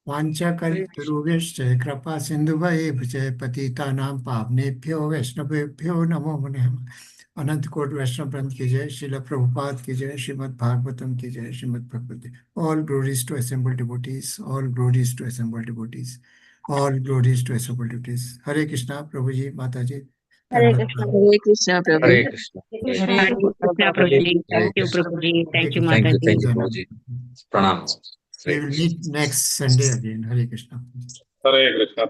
A: वाञ्छाकल्पतरुभ्यश्च कृपा सिन्धुभैः च पतितानां पावनेभ्यो वैष्णवेभ्यो नमो नमः. अनंत कोट वैष्णव वृंद की जय. श्रील प्रभुपाद की जय. श्रीमद् भागवतम की जय. श्रीमद् भगवत. All glories to assembled devotees. All glories to assembled devotees. All glories to assembled devotees. Hare Krishna, Prabhu ji, Mata ji.
I: Hare Krishna.
K: Hare Krishna, Prabhu.
H: Hare Krishna.
B: Krishna.
E: Hare Krishna, Prabhuji. Thank you, Prabhuji. Thank you,
H: Thank you,
E: Mataji.
H: Prabhuji. Pranam.
A: We will meet next Sunday again. Hare Krishna.
C: Hare Krishna.